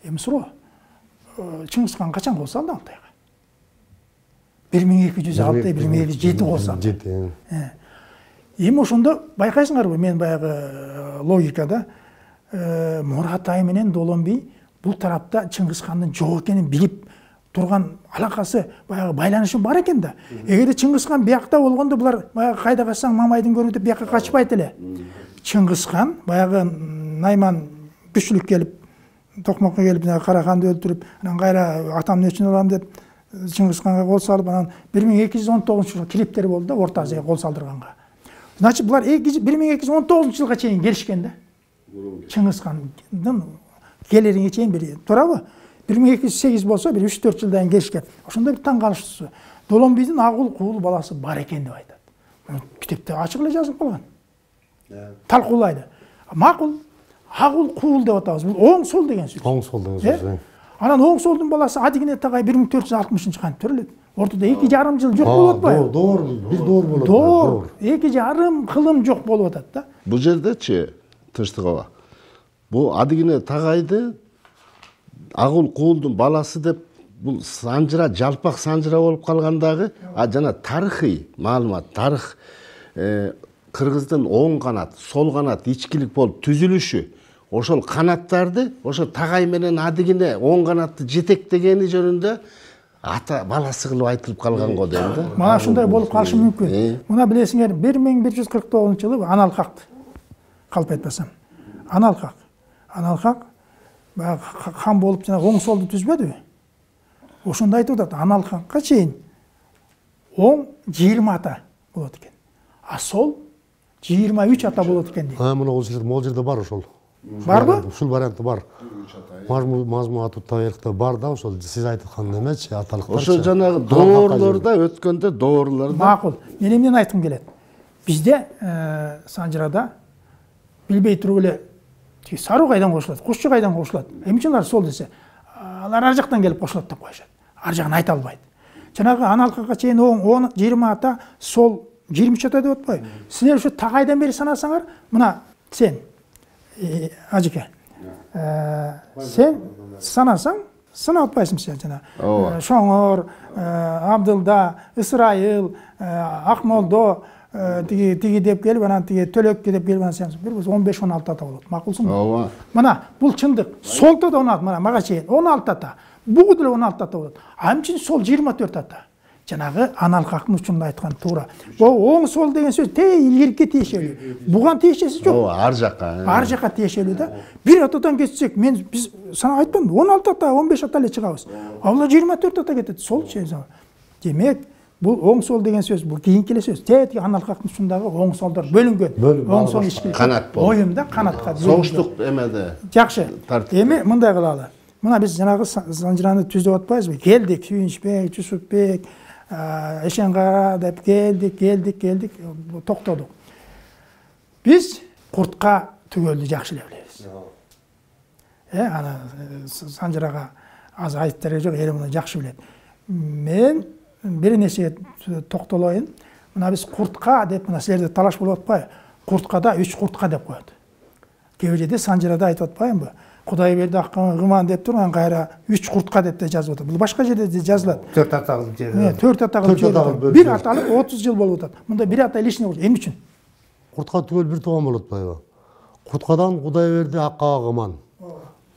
Эми суроо, Чыңгыз хан качан кол салды Алтайга? 1206-1207 кол салды. Эми ошондо байкайсыңарбы, мен баягы логикада Муратай менен Долон би бул тарапта Чыңгыз хандын жок экенин билип турган алакасы, баягы байланышы бар экен да. Эгерде Чыңгыз хан биякта болгондо булар баягы кайда качсаң Мамайдын көрүнүп деп биякка качпайт эле. Чыңгыз хан баягы Найман күчлүк келип, Токмокко келип, Караханды өлтүрүп, анан кайра атамдын өчүн алам деп Чыңгыз ханга кол салып, анан 1219-жылы килиптер болду да Орто Азияга кол салдырганга. Значит, булар 1219-жылга чейин келишкен да. Чыңгыз хандын келерине чейин бир туурабы? 1208 болсо, бир 3-4 жылдан келишкен. Ошондо бир таң калыштысы. Долон бидин агыл куул баласы бар экен деп айтат. Китепте ачык эле жазылып калган. Талкуулайды. Макул, агыл куул деп атабыз. Бул оң сол деген сөз. Оң сол деген сөз. Анан оң солдун баласы Адигине Тагай 1460 кантип төрөлөт. Ортодо 2,5 жыл жок болуп атпайбы? Доор, бир доор болот. Доор, 2,5 кылым жок болуп атат да. Бул жердечи Тынчтыгова. Бул Адигине Тагайды агыл куулдун баласы деп бул санжыра, жалпак санжыра болуп калгандагы, жана тарыхый маалымат, тарых кыргыздын оң канат, сол канат ичкилик болуп түзүлүшү, ошол канаттарды, ошо Тагай менен Адигине оң канатты жетектегени жөнүндө ата баласы кылып айтылып калган го дейм да. Мана ушундай болуп калышы мүмкүн. Муна билесиңер, 1149-жылы Аналхак калп айтпасам. Аналхак хан болуп жана оң солду түзбөдүбү? Ошондо айтып атат, Аналхакка чейин оң 20 ата болот экен. А сол 23 ата болот экен дейт. Мына могул жерде бар ошол. Барбы? Ушул варианты бар. Мазмуатут тарихта бар да, ошол сиз айткан эмечи, аталыктар. Ошо жанагы доорлордо өткөндө доорлордо. Макул. Мен эмнени айткым келет? Бизде Санжырада билбей туруп эле сару кайдан кошулат, кушчу кайдан кошулат. Эмне үчүн сол десе, алар ар жактан келип кошулат деп коюшат. Ар жагын айта албайт. Жанагы Аналхакка чейин оң 20 ата, сол 23 ата деп атпайбы? Силер ушу Тагайдан бери санасаңар, мына сен Ажыке. Сен санасаң, санап атпайсың сен жана. Шоңор, Абдылда, Ысрайыл, Акмолдо, тиги деп келип, анан тиги Төлөккө деп келип, анан сен 15-16 ата болот. Макулсуңбу? Ооба. Мына бул чындык. Солто да 16, мына мага чейин 16 ата. Бугу деле 16 ата болот. Ам үчүн сол 24 ата. Жанагы Аналхактын учунда айткан туура. Оң сол деген сөз илгерки тиешелүү. Буган тиешеси жок. Ооба, ар жакка. Ар жакка тиешелүү да. Бир атадан кетсек, биз сана айтпаймынбы, 16 ата, 15 ата эле чыгабыз. Алла 24 ата кетет. Сол сөз. Демек, бул оң сол деген сөз, бул кийинки эле сөз. Теги Аналхактын учундагы оң солдор бөлүнгөн. Оң сол ички канат болду. Оюмда канатка. Согуштук эмеде. Жакшы. Эми мындай кылалы. Мына биз жанагы Санжыраны түзүп атпайбызбы? Келдик, Сүйүнчбек, Жусупбек, Эшенгара деп келдик, токтодук. Биз куртка түгөлдү жакшы эле билебиз. Ана Санжырага аз айтып керек жок, эл муну жакшы билет. Мен бир нерсеге токтолоюн. Мына биз куртка деп, мына силерде талаш болуп атпайбы? Курткада 3 куртка деп коет. Кээ жерде Санжырада айтып атпаймынбы? Кудайберди Акман деп турган кайра 3 куртка деп жазып атат. Бул башка жерде жазылат. 4 ата кылып жер. 4 ата кылып жер. Бир аталык 30 жыл болуп атат. Мында бир ата лишний болуп. Эмне үчүн? Куртка түгөл бир тууган болот атпайбы? Курткадан Кудайберди Акман.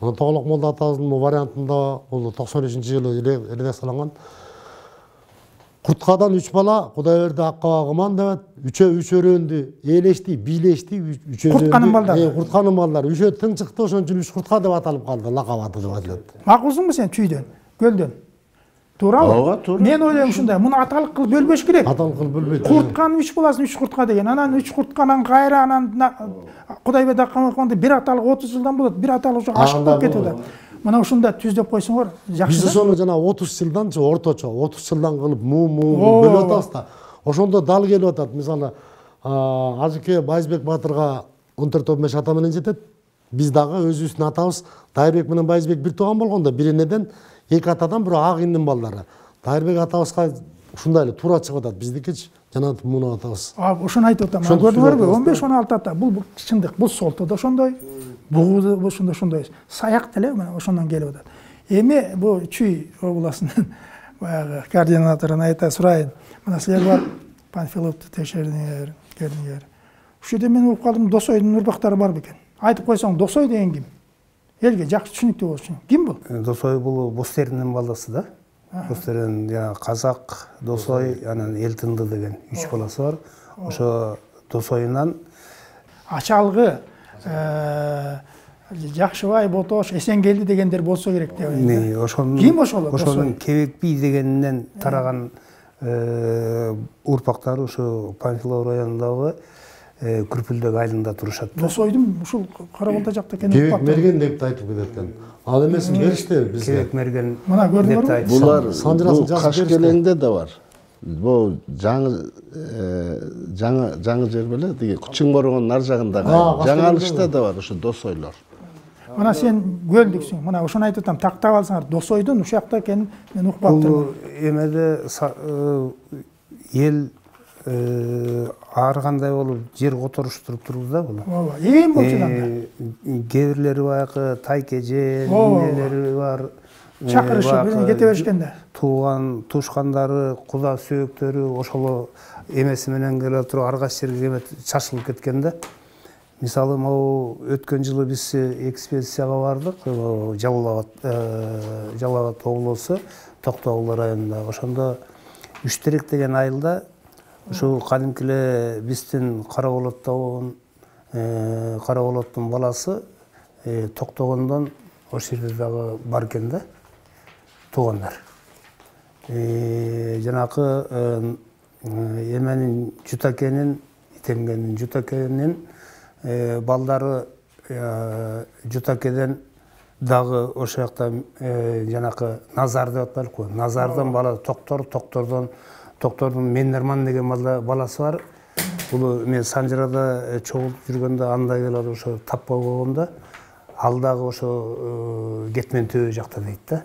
Мына Тоголок молда атабыздын вариантында бул 93-жылы редакцияланган. Курткадан 3 бала Кудайберди Акман деп, 3 өрөөндү ээлешти, бийлешти, 3 Куртканын балдары. Куртканын балдары. 3 тың чыкты, ошон үчүн 3 куртка деп аталып калды, лакап аты деп аталат. Макулсуңбу сен чүйдөн, көлдөн? Туурабы? Ооба, туура. Мен ойлойм ушундай, муну аталык кылып бөлбөш керек. Аталык кылып бөлбөйт. Куртканын 3 баласын 3 куртка деген, анан 3 куртканан кайра анан Кудайберди Акманды бир аталык 30 жылдан болот, бир аталык уже ашык болуп кетип атат. Мына ушунда түздөп койсоңор жакшы. Биз ошону жана 30 жылданчы орточо 30 жылдан кылып бөлүп атабыз да. Ошондо дал келип атат. Мисалы, Ажыке Байызбек Батырга 14-15 ата менен жетет. Биз дагы өзүбүздүн атабыз Дайырбек менен Байызбек бир тууган болгондо, биринеден эки атадан бирөө ак индин балдары. Дайырбек атабызга ушундай эле туура чыгып атат. Биздики жана муну атабыз. Ошону айтып атам. Көрдүңөрбү? 15-16 ата. Бул чындык. Бул солто да ошондой. Бугу да ошондой. Саяк деле мына ошондон келип атат. Эми бу Чүй областынын баягы координаторун айта сурайын. Мына силер бар Панфиловду текшердиңер. Ушул жерде мен угуп калдым, Досойдун урбактары бар бекен. Айтып койсоң, Досой деген ким? Элге жакшы түшүнүктүү болчу. Ким бул? Досой бул Бостердин баласы да. Бостердин Казак, Досой, анан Элтинди деген 3 баласы бар. Ошо Досойунан Ачалгы, Жакшыбай, Ботош, Эсенгелди дегендер болсо керек деп ойлойм. Ким ошол? Ошонун Кебекби дегенинен тараган урпактары ушу Панфилов районундагы Күрпүлдөгү айылында турушат. Досойдун ушул Карабалда жакта экени Кебек мерген деп айтып кеткен. Ал эмесин беришти бизге. Кебек мерген. Мына көрдүңөрбү? Булар Кашкелеңде да бар. Бул жаңы жер беле, тиги Кучуң боргонун ар жагындагы жаңы алышта да бар ошо Досойлор. Мына сен көлдүксүң. Мына ошону айтып атам, тактап алсаңар, Досойдун ушул жакта экенин мен угуп калдым. Бул эмеде эл ар кандай болуп жер которуштуруп турду да бул. Ооба, эң болчу анда. Кээ бирлери баягы тайкеже, эмелери бар. Чакырышып, биrini кете беришкенде. Туушкандары, куда сөөктөрү ошол эмеси менен келе туруп ар кайсы жерге чачылып кеткен да. Мисалы, могу өткөн жылы биз экспедицияга бардык, Жалал Абад облусу, Токтогул районунда. Ошондо Үчтерек деген айылда ушу кадимки эле биздин Караболоттун баласы Токтогондон ошол жерде дагы бар экен да, туугандар. Жанакы эменин Жутакенин, Итемгендин Жутакенин балдары Жутакеден дагы ошол жакта жанакы Назар деп атпайлыкпы? Назардан бала Токтордон Меннерман деген баласы бар. Бул мен Санжырада чогулуп жүргөндө андай келип ошо таппай болгондо ал дагы ошо Кетмен төбө жакта дейт да.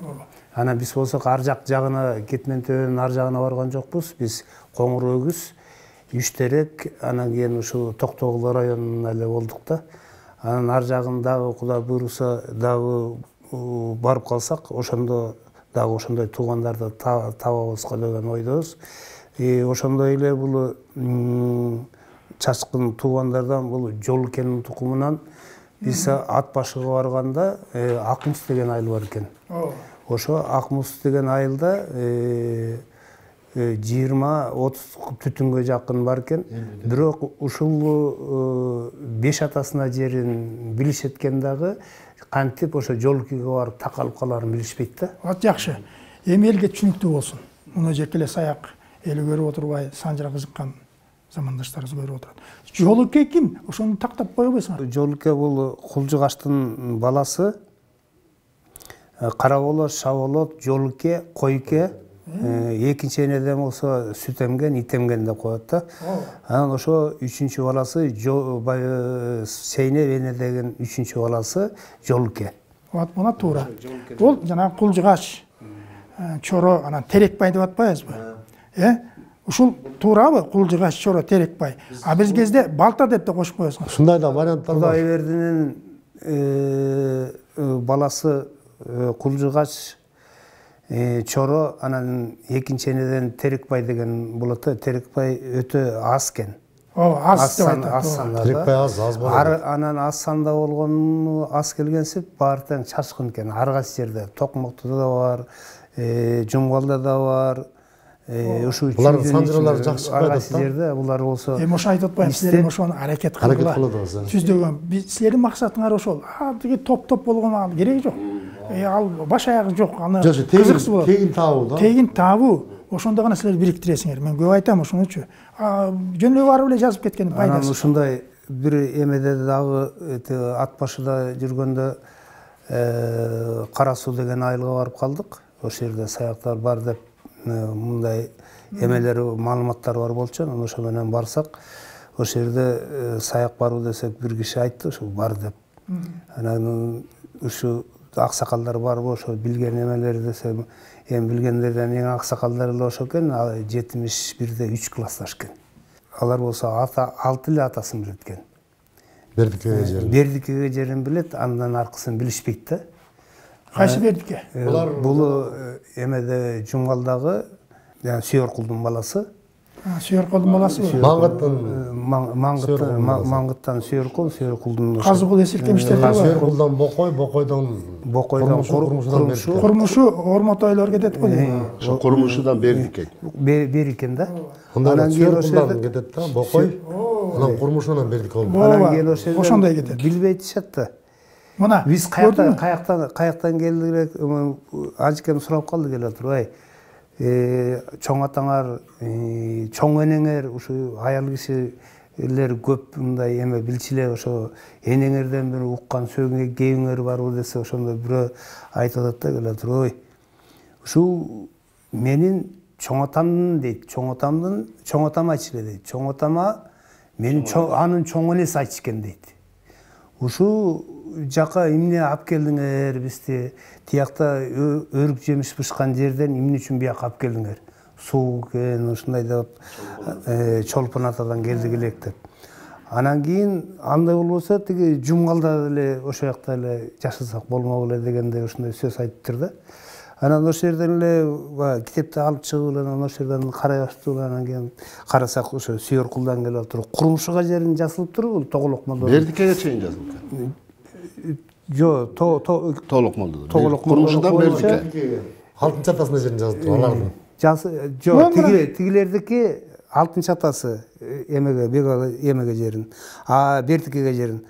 Анан биз болсок ар жагына Кетмен төбөнүн ар жагына барган жокпуз. Биз Коңур Өгүз, Үчтерек, анан кийин ушу Токтогул районуна эле болдук да. Анан ар жагын дагы Кудай буйруса дагы барып калсак, ошондо дагы ошондой туугандарды табабызга деген ойдобуз. Ошондой эле бул чачкын туугандардан бул Жолукенин тукумунан биз ат башыга барганда Акмус деген айыл бар экен. Ошо Акмус деген айылда 20-30 түтүнгө жакын бар экен. Бирок ушул 5 атасына жерин билишеткен дагы кантип ошо Жолукеге барып такалып каларын билишпейт да. От жакшы. Эми элге түшүнүктүү болсун. Муну жеке эле саяк эли көрүп отурбай, санжыра кызыккан замандаштарыбыз көрүп отурат. Жолуке ким? Ошону тактап койбойсуңар. Жолуке бул Кулжугаштын баласы. Караболот, Шаболот, Жолуке, Койке, экинчи энеден болсо Сүтемген, Итемген деп коет да. Анан ошо үчүнчү баласы Сейнеп эне деген үчүнчү баласы Жолуке. Вот мына туура. Бул жана Кулжугаш, Чоро, анан Терекбай деп атпайбызбы? Ушул туурабы? Кулжугаш, Чоро, Терекбай. А биз кезде Балта деп да кошуп коесуңар. Ушундай да варианттар бар. Кудайбердинин баласы Кулжугаш, Чоро, анан экинчи энеден Терекбай деген болот да. Терекбай өтө аз экен. Аз деп айтат. Терекбай аз болот. Анан аз санда болгону аз келгенсип баары тең чачкын экен. Ар кайсы жерде Токмоктуда да бар, Жумгалда да бар. Булар санжыралар жакшы чыкпайт да. Жерде булар болсо Эми ошо айтып атпаймын, силер ошону аракет кылгыла. Түздөгөн. Силердин максатыңар ошол. Тиги топ болгон ал кереги жок. Ал баш аягы жок. Аны кызыксыз болот. Тегин табуу да. Тегин табуу. Ошондо гана силер бириктиресиңер. Мен көп айтам ошонучу. Жөн эле барып эле жазып кеткендин пайдасы. Анан ушундай бир эмеде дагы ат башыда жүргөндө Кара Суу деген айылга барып калдык. Ошол жерде саяктар бар деп мындай эмелери, маалыматтары бар болчу. Ошо менен барсак, ошол жерде саяк баруу десек бир киши айтты, ошо бар деп. Анан ушу аксакалдар барбы, ошо билген эмелери десе, эми билгендерден эң аксакалдар эле ошо экен, 71-де 3 классташ экен. Алар болсо 6 эле атасын билет экен. Бердикеге жерин. Бердикеге жерин билет, андан аркысын билишпейт да. Кайсы Бердике? Бул эмеде Жумгалдагы Сүйөркулдун баласы. Сүйөркулдун баласы. Маңгыттан Сүйөркул, Сүйөркулдун Казыгул эсилтемиштер бар. Сүйөркулдан Бокойдон Курмушу Ормотойлор кетет го. Ошо Курмушудан Бердике. Бер экен да. Анан Сүйөркулдан кетет да, Бокой. Анан Курмушунан Бердике болду. Анан кийин ошо ошондой кетет. Билбей атышат да. Мына биз каяктан келдик, анчкен сурап калдык эле турбай. Чоң атаңар, чоң энеңер, ушу аял кишилер көп мындай эме билчиле, ошо энеңерден бир уккан сөзгө кээңер барбы десе, ошондо бирөө айтып атат да келе турбай. Ушу менин чоң атамдын дейт, чоң атам айтчу дейт. Чоң атама менин анын чоң энеси айтчу экен дейт. Ушу жака эмне алып келдиңер, бизди тиякта өрүк жемиш бышкан жерден эмне үчүн бияка алып келдиңер? Суу экен, ушундай деп Чолпон атадан келдик элек деп. Анан кийин андай болбосо тиги Жумгалда эле ошо жакта эле жашасак болмок эле дегендей ушундай сөз айтыптыр да. Анан ошол жерден эле китепти алып чыгып эле ошол жерден карай баштык. Анан кийин карасак ошо Сүйөркулдан келип атыр. Курмушуга жерин жазылыптыр, бул Тоголок молдо. Бердикеге чейин жазылган. Жо, Толук молдо. Курмушудан Бердике. 6-чы атасына жерин жазыптыр алардын. Жо, тигилердики 6-чы атасы эмеге жерин. Бердикеге жерин.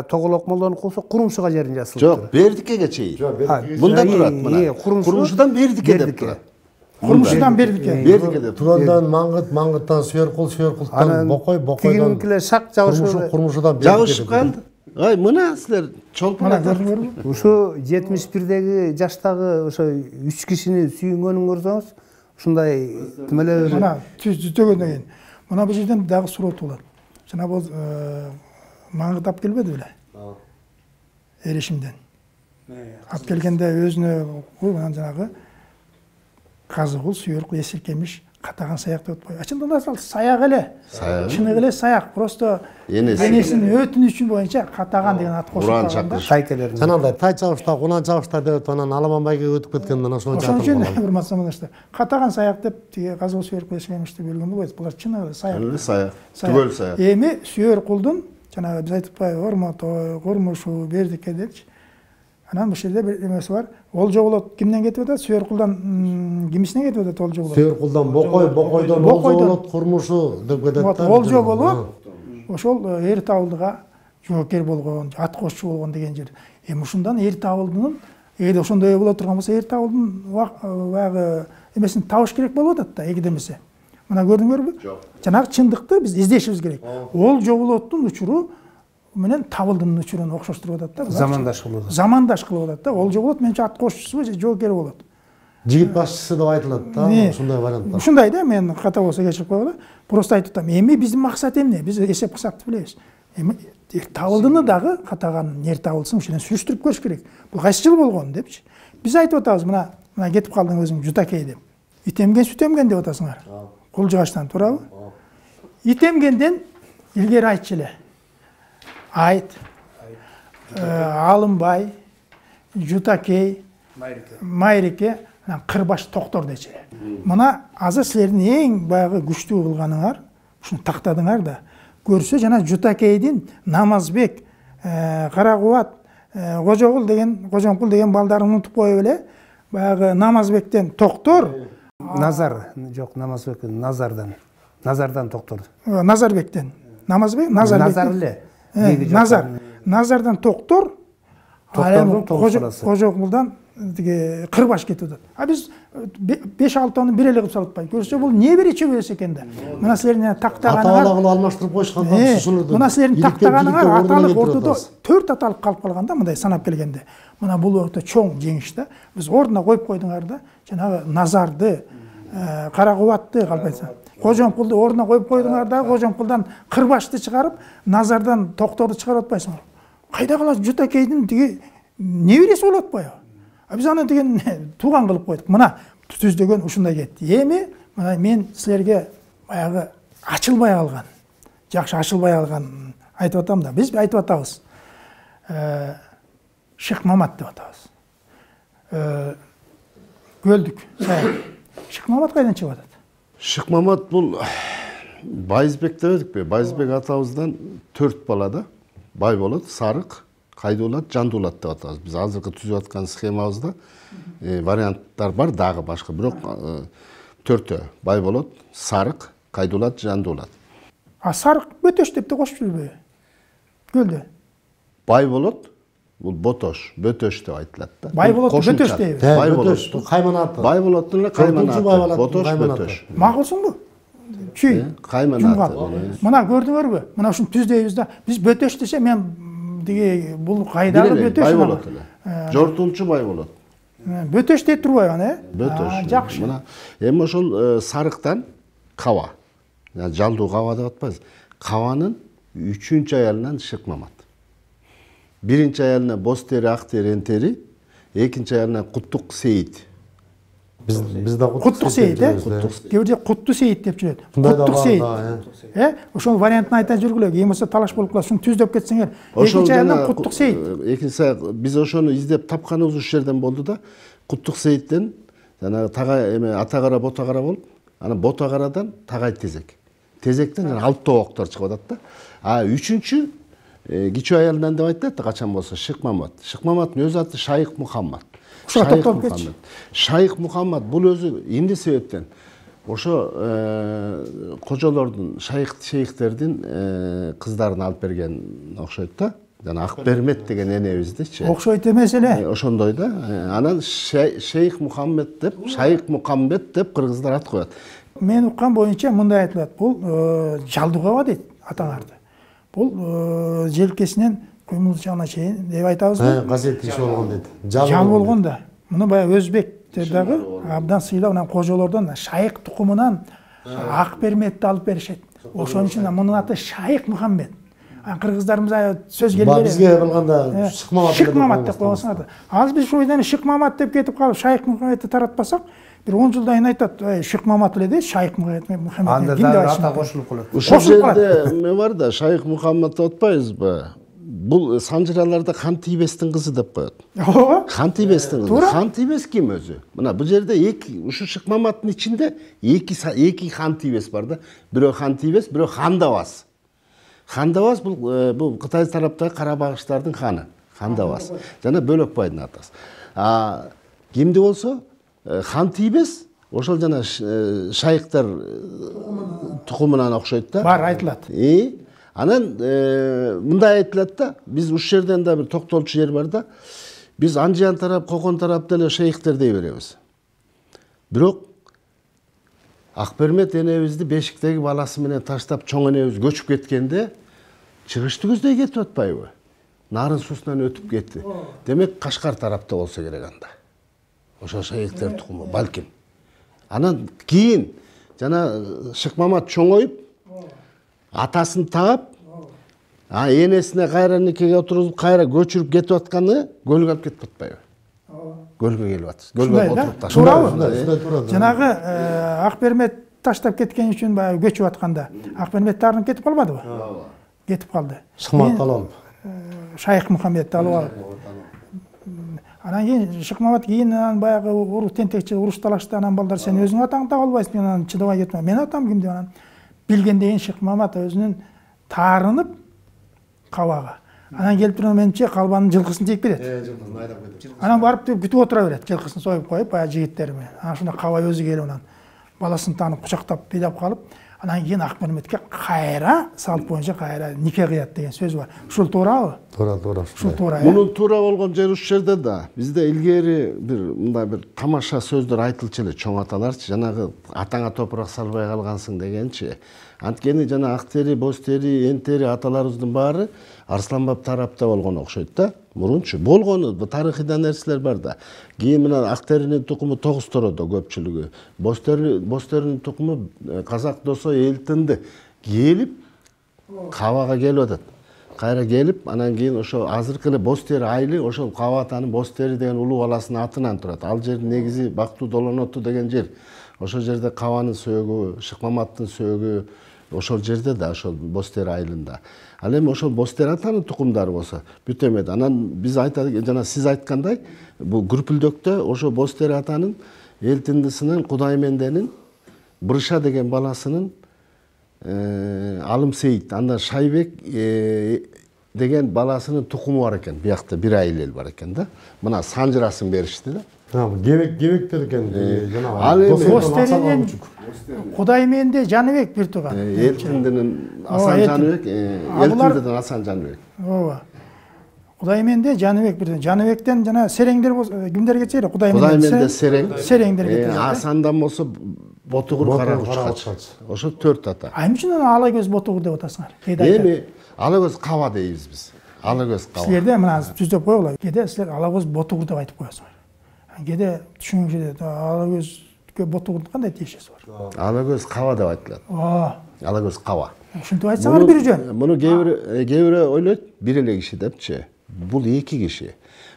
Тоголок молдонун кулса Курмушуга жерин жазылыптыр. Жок, Бердикеге чейин. Мында турат мына. Курмушудан Бердике деп турат. Курмушудан Бердике. Бердике деп. Турандан Маңгыттан Сүйөркул, Сүйөркулдан Бокой, Бокойдон тигинкилер шак жабышып, Курмушудан Жабышып калды. Ай, мына силер Чолпон ата. Ушу 71-деги жаштагы ошо 3 кишини сүйүнгөнүн көрсөңүз, ушундай тимелер. Мына түзөгөндөн кийин мына бул жерден дагы суроо туулат. Жана бул Маңгыт алып келбеди беле? Эрешимден. Алып келгенде өзүнө жанагы Казыгул, Сүйөркул, Эсилкемиш катаган саяк деп атпайбы? Чындыгында саяк эле. Чыныгы эле саяк. Просто энесинин өтүнүчү боюнча катаган деген ат кошуп калганда. Тайкелер. Жанагындай тай чабыштар, унан чабыштар деп анан Аламанбайга өтүп кеткенден ошончо. Ошон үчүн бир массамалашты. Катаган саяк деп тиги Казыгул, Сүйөркул, Эсилкемиш деп өлгөн болбойт. Булар чыныгы саяк. Саяк. Түгөл саяк. Эми Сүйөркулдун жанагы биз айтып атпайбы, Ормотой, Курмушу, Бердике депчи. Анан бул жерде бир эмеси бар. Олжо болот. Кимден кетип атат? Сүйөркулдан кимисине кетип атат Олжо болот? Сүйөркулдан Бокой, Бокойдон Олжо болот, Курмушу деп кетет да. Олжо болот. Ошол Эрт абылдыга жоокер болгон, ат кошчу болгон деген жер. Эми ушундан Эрт абылдынын эгерде ошондой боло турган болсо Эрт абылдын баягы эмесин табыш керек болуп атат да, эгерде эмесе. Мына көрдүңөрбү? Жок. Жанагы чындыкты биз издешибиз керек. Олжо болоттун учуру менен Табылдын учурун окшоштуруп атат да. Замандаш болот. Замандаш кылып атат да. Олжо болот, менче ат кошчусу же жоокер болот. Жигит башчысы деп айтылат да, ушундай варианттар. Ушундай да, мен ката болсо кечирип койгула. Просто айтып атам, эми биздин максат эмне? Биз эсеп кысакты билебиз. Эми Табылдыны дагы катаган Эрт Табылдысын ушунан сүрүштүрүп көрүш керек. Бул кайсы жыл болгон депчи. Биз айтып атабыз, мына кетип калдың өзүң Жутакей деп. Ит эмген сүт эмген деп атасыңар. Кул жыгачтан туурабы? Ит эмгенден илгери айтчу эле. Айт, Алымбай, Жутакей, Майрике, Кырбаш Токтор дечи. Мына азыр силердин эң баягы күчтүү кылганыңар, ушуну тактадыңар да. Көрсө жана Жутакейдин Намазбек, Каракубат, Кожокул деген балдарын унутуп коюп эле, баягы Намазбектен Токтор, Назар, жок, Намазбектен Назардан Токтор. Назарбектен. Назар эле. Назардан Токтор, Кожокулдан тиги кырбаш кетип атат. А биз 5-6 бир эле кылып салып атпайбы? Көрсө бул не бир иче берес экен да. Мына силердин тактаганыңар аталыгын алмаштырып коюшкан да ушуларды. Мына силердин тактаганыңар аталык ортодо 4 аталык калып калганда, мындай санап келгенде. Мына бул өтө чоң жеңиш да. Биз ордуна коюп койдуңар да. Жанагы Назарды, Каракубатты калп айтсам. Кожомкулду ордуна коюп койдуңар да, Кожомкулдан Кырбашты чыгарып, Назардан Токторду чыгарып атпайсыңар. Кайда калат Жутакейдин тиги небереси болуп атпайбы? А биз аны деген тууган кылып койдук. Мына түздөгөн ушундай кетти. Эми мына мен силерге баягы ачылбай калган, жакшы ачылбай калган айтып атам да. Биз айтып атабыз. Шейх Мамат деп атабыз. Көлдүк. Шейх Мамат кайдан чыгып атат? Шейх Мамат бул Байызбек деп едикпи? Байызбек атабыздан 4 бала да. Бай болот, Сарык, Кайдуулат, Жандуулат деп атабыз. Биз азыркы түзүп аткан схемабызда варианттар бар дагы башка, бирок 4 бай болот, Сарык, Кайдуулат, Жандуулат. А Сарык Бөтөш деп да кошуп жүрбөйбү? Көлдө. Бай болот, бул Ботош, Бөтөш деп айтылат да. Бай болот, Бөтөш дейбиз. Бай болот, кайманаты. Бай болоттун эле кайманаты. Ботош, Бөтөш. Макулсуңбу? Чүй. Кайманаты. Мына көрдүңөрбү? Мына ушуну түздейбиз да. Биз Бөтөш десе мен диги бул кайдагы Бөтөш? Бай болот эле. Жортунчу бай болот. Бөтөш деп турбайбы аны? Бөтөш. Жакшы. Мына эми ошол Сарыктан Кава. Жалдуу Кава деп атпайбыз. Каванын 3-чү аялынан Шейх Мамат. 1-чи аялына Бостери, Актери, Энтери, 2-чи аялына Куттук Сейит. Биз да Куттук Сейит, кээ бирде Кутту Сейит деп жүрөт. Куттук Сейит. Ошол вариантын айта жүргүлө, эми болсо талаш болуп калат. Ушуну түздөп кетсеңер, 2-чи аялдан Куттук Сейит. 2-чи биз ошону издеп тапканыбыз ушул жерден болду да. Куттук Сейиттен жана Тагай эме Атагара, Ботагара болуп, анан Ботагарадан Тагай Тезек. Тезектен жана алып тооктор чыгып атат да. А 3-чү кичүү аялынан деп айтты качан болсо Шейх Мамат. Шейх Маматтын өз аты Шайх Мухаммад. Ошого токтолуп кетчи. Шайх Мухаммад бул өзү эмне себептен ошо кожолордун, шейхтердин кыздарын алып берген окшойт да. Жана Акбермет деген энебиздичи. Окшойт эмес эле. Ошондой да. Анан Шейх Мухаммед деп, Шайх Мухаммед деп кыргыздар ат коет. Мен уккан боюнча мындай айтылат. Бул жалдуу Кава дейт атаңарды. Бул желкесинен куймулчагына чейин деп айтабызбы? Газет иши болгон дейт. Жал болгон да. Муну баягы өзбектер дагы абдан сыйлап анан кожолордон Шайх тукумунан Акберметти алып беришет. Ошон үчүн мунун аты Шайх Мухаммед. Кыргыздарыбыз сөз келип берет. Бизге кылганда Шейх Мамат деп койгонсуңар да. Азыр биз ушул ойдан Шейх Мамат деп кетип калып, Шайх Мухаммедти таратпасак, бир 10 жылдан кийин айтат, Шейх Мамат эле де, Шайх Мухаммед. Анда да ата кошулуп калат. Ушул жерде эме бар да, Шайх Мухаммад деп атпайбызбы? Бул санжыраларда Хан Тийбестин кызы деп коет. Ооба. Хан Тийбестин кызы. Хан Тийбес ким өзү? Мына бул жерде ушу Шейх Маматтын ичинде эки Хан Тийбес бар да. Бирөө Хан Тийбес, бирөө Хандабас. Хандабас бул Кытай тараптагы Карабагыштардын ханы. Хандабас. Жана Бөлөкбайдын атасы. Кимди болсо Хан Тийбес ошол жана шайхтар тукумунан окшойт да. Бар айтылат. Анан мындай айтылат да, биз ушул жерден да бир токтолчу жер бар да. Биз Анжиян тарап, Кокон тарап деле шейхтер дей беребиз. Бирок Акбермет энебизди бешиктеги баласы менен таштап чоң энебиз көчүп кеткенде чыгышты көздөй кетип атпайбы? Нарын суусунан өтүп кетти. Демек Кашкар тарапта болсо керек анда. Ошо шейхтер тукуму балким. Анан кийин жана Шейх Мамат чоңоюп, атасын таап, энесине кайра никеге отурузуп, кайра көчүрүп кетип атканы көлгө алып кетип атпайбы? Көлгө келип атат. Көлгө отуруп таштап. Туурабы? Жанагы Акбермет таштап кеткен үчүн баягы көчүп атканда Акбермет тарынып кетип калбадыбы? Кетип калды. Шыкматты алып. Шайх Мухаммедти алып алып. Анан кийин Шейх Мамат кийин баягы урук тентекчи уруш талашты, анан балдар сен өзүң атаңды таап албайсың, анан чыдабай кетип, мен атам ким деп анан билгенден кийин Шейх Мамат өзүнүн таарынып Кавага. Анан келип туруп менимче калбанын жылкысын тийип кетет. Жылкысын айдап кетет. Анан барып күтүп отура берет, жылкысын союп коюп, баягы жигиттер менен. Анан ушунда Кава өзү келип анан баласын таанып кучактап бийлеп калып, Анан кийин Акмерметке кайра салт боюнча кайра нике кыят деген сөз бар. Ушул туурабы? Туура. Ушул туура. Мунун туура болгон жери ушул жерде да. Бизде илгери мындай бир тамаша сөздөр айтылчу эле чоң аталарчы, жанагы атаңа топурак салбай калгансың дегенчи. Анткени жана ак тери, боз тери, эн тери аталарыбыздын баары Арсланбап тарапта болгон окшойт да. Мурунчу болгону тарыхыда нерселер бар да. Кийин мына ак теринин тукуму тогуз тороодо көпчүлүгү. Боз теринин тукуму казак досо элтинди. Келип Кабага келип атат. Кайра келип, анан кийин ошо азыркы эле боз тери айылы ошол Каба атанын боз тери деген улуу баласынын атынан турат. Ал жердин негизи Бактуу Долоноту деген жер. Ошол жерде Кабанын сөөгү, Шыкмаматтын сөөгү ошол жерде да, ошол боз тери айылында. Ал эми ошол боз тери атанын тукумдары болсо бүт эмет. Анан биз айтат, жана сиз айткандай, бул Күрпүлдөктө ошо боз тери атанын элтиндисинин Кудайменденин Брыша деген баласынын Алым Сейит, анда Шайбек деген баласынын тукуму бар экен. Биякта бир айыл эл бар экен да. Мына санжырасын беришти да. Кебектер экен. Ал эми Боз теринин Кудайменде Жаныбек бир тууган. Элтиндинин Асан Жаныбек, Элтиндинин Асан Жаныбек. Ооба. Кудайменде Жаныбек бир. Жаныбектен жана сереңдер кимдер кетсе эле Кудайменде Серең. Сереңдер кетет. Асандан болсо Ботугур Каракучкач. Ошо 4 ата. Эмне үчүн аны Алакөз Ботугур деп атасыңар? Эми Алакөз Каба дейбиз биз. Алакөз Каба. Силерде мына түздөп коелу. Кээде силер Алакөз Ботугур деп айтып коесуңар. Кээде түшүнүкчүдө Алакөзгө Ботугурду кандай тиешеси бар? Алакөз Каба деп айтылат. Алакөз Каба. Ушинтип айтсаңар бир жөн. Муну кээ ойлойт, бир эле киши депчи. Бул 2 киши.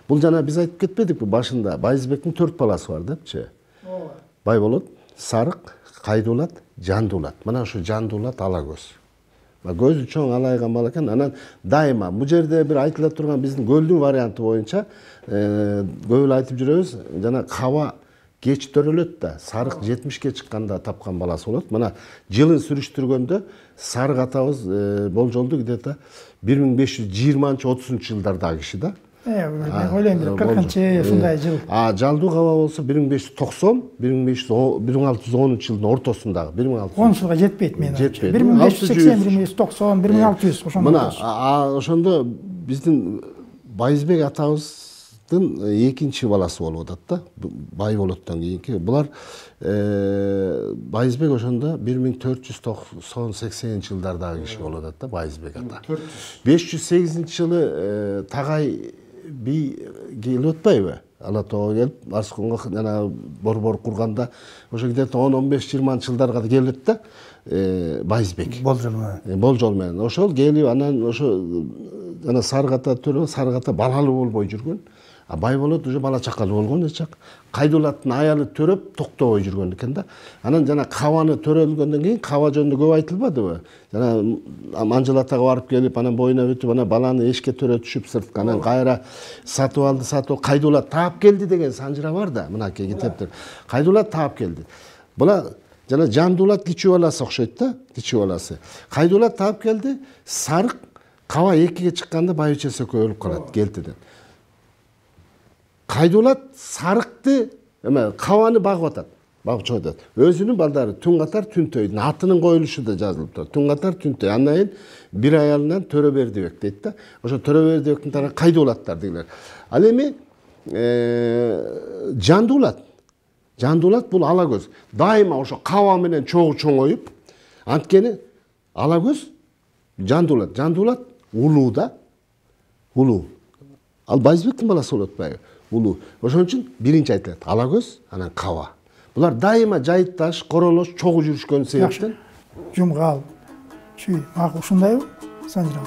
Бул жана биз айтып кетпедикпи башында? Байызбектин 4 баласы бар депчи. Байболот, Сарык, Кайдуулат, Жандуулат. Мына ушу Жандуулат Алакөз. Көзү чоң алайган бала экен. Анан дайыма бул жерде бир айтыла турган биздин көлдүн варианты боюнча көп эле айтып жүрөбүз. Жана Каба кеч төрөлөт да, Сарык 70ке чыкканда тапкан баласы болот. Мына жылын сүрүштүргөндө Сарык атабыз болжолду где-то 1520-30 жылдардагы киши да. Ойлойм бир 40-чы ушундай жыл. Жалдуу Каба болсо 1590, 1610 жылдын ортосундагы 1600. 10 жылга жетпейт мен. Жетпейт. 1580, 1590, 1600 ошондой. Мына ошондо биздин Байызбек атабыздын экинчи баласы болуп атат да. Байболоттон кийинки. Булар Байызбек ошондо 1490-80 жылдардагы киши болуп атат да, Байызбек ата. 508-жылы Тагай би келип атпайбы? Ала тоо келип, Арсконго жана борбор курганда ошо где-то 10-15-20 жылдарга келет да, Байызбек. Болжол менен. Ошол келип, анан ошо жана Сарыгата төрө, Сарыгата балалуу болбой жүргөн. Байболот уже бала чакалуу болгон эчак. Кайдуулаттын аялы төрөп токтобой жүргөн экен да. Анан жана Кабаны төрөлгөндөн кийин Каба жөнүндө көп айтылбадыбы? Жана Манжылатага барып келип, анан боюна бүтүп, анан баланы эшикке төрөтүшүп сыртка, анан кайра сатып алды, Кайдуулат таап келди деген санжыра бар да, мынакей китептер. Кайдуулат таап келди. Була жана Жандуулат кичүү баласы окшойт да, кичүү баласы. Кайдуулат таап келди, Сарык Каба 2ге чыкканда байбичеси экөө өлүп калат келтиден. Кайдуулат Сарыкты, Кабаны багып атат. Багып чыгып атат. Өзүнүн балдары Түнгатар Түнтөйдүн атынын коюлушу да жазылып турат. Түнгатар Түнтөй. Андан кийин бир аялынан Төрөбердибек дейт да. Ошо Төрөбердибектин тарапы Кайдуулаттар дегилер. Ал эми Жандуулат бул Алакөз. Дайыма ошо Каба менен чоңоюп, анткени Алакөз Жандуулат улуу да. Улуу. Ал Байызбектин баласы болуп атпайбы? Улуу. Ошон үчүн биринчи айтылат Алакөз, анан Каба. Булар дайыма жайытташ, королош, чогуу жүрүшкөн себептен. Жумгал. Чүй, ушундайбы? Санжыра.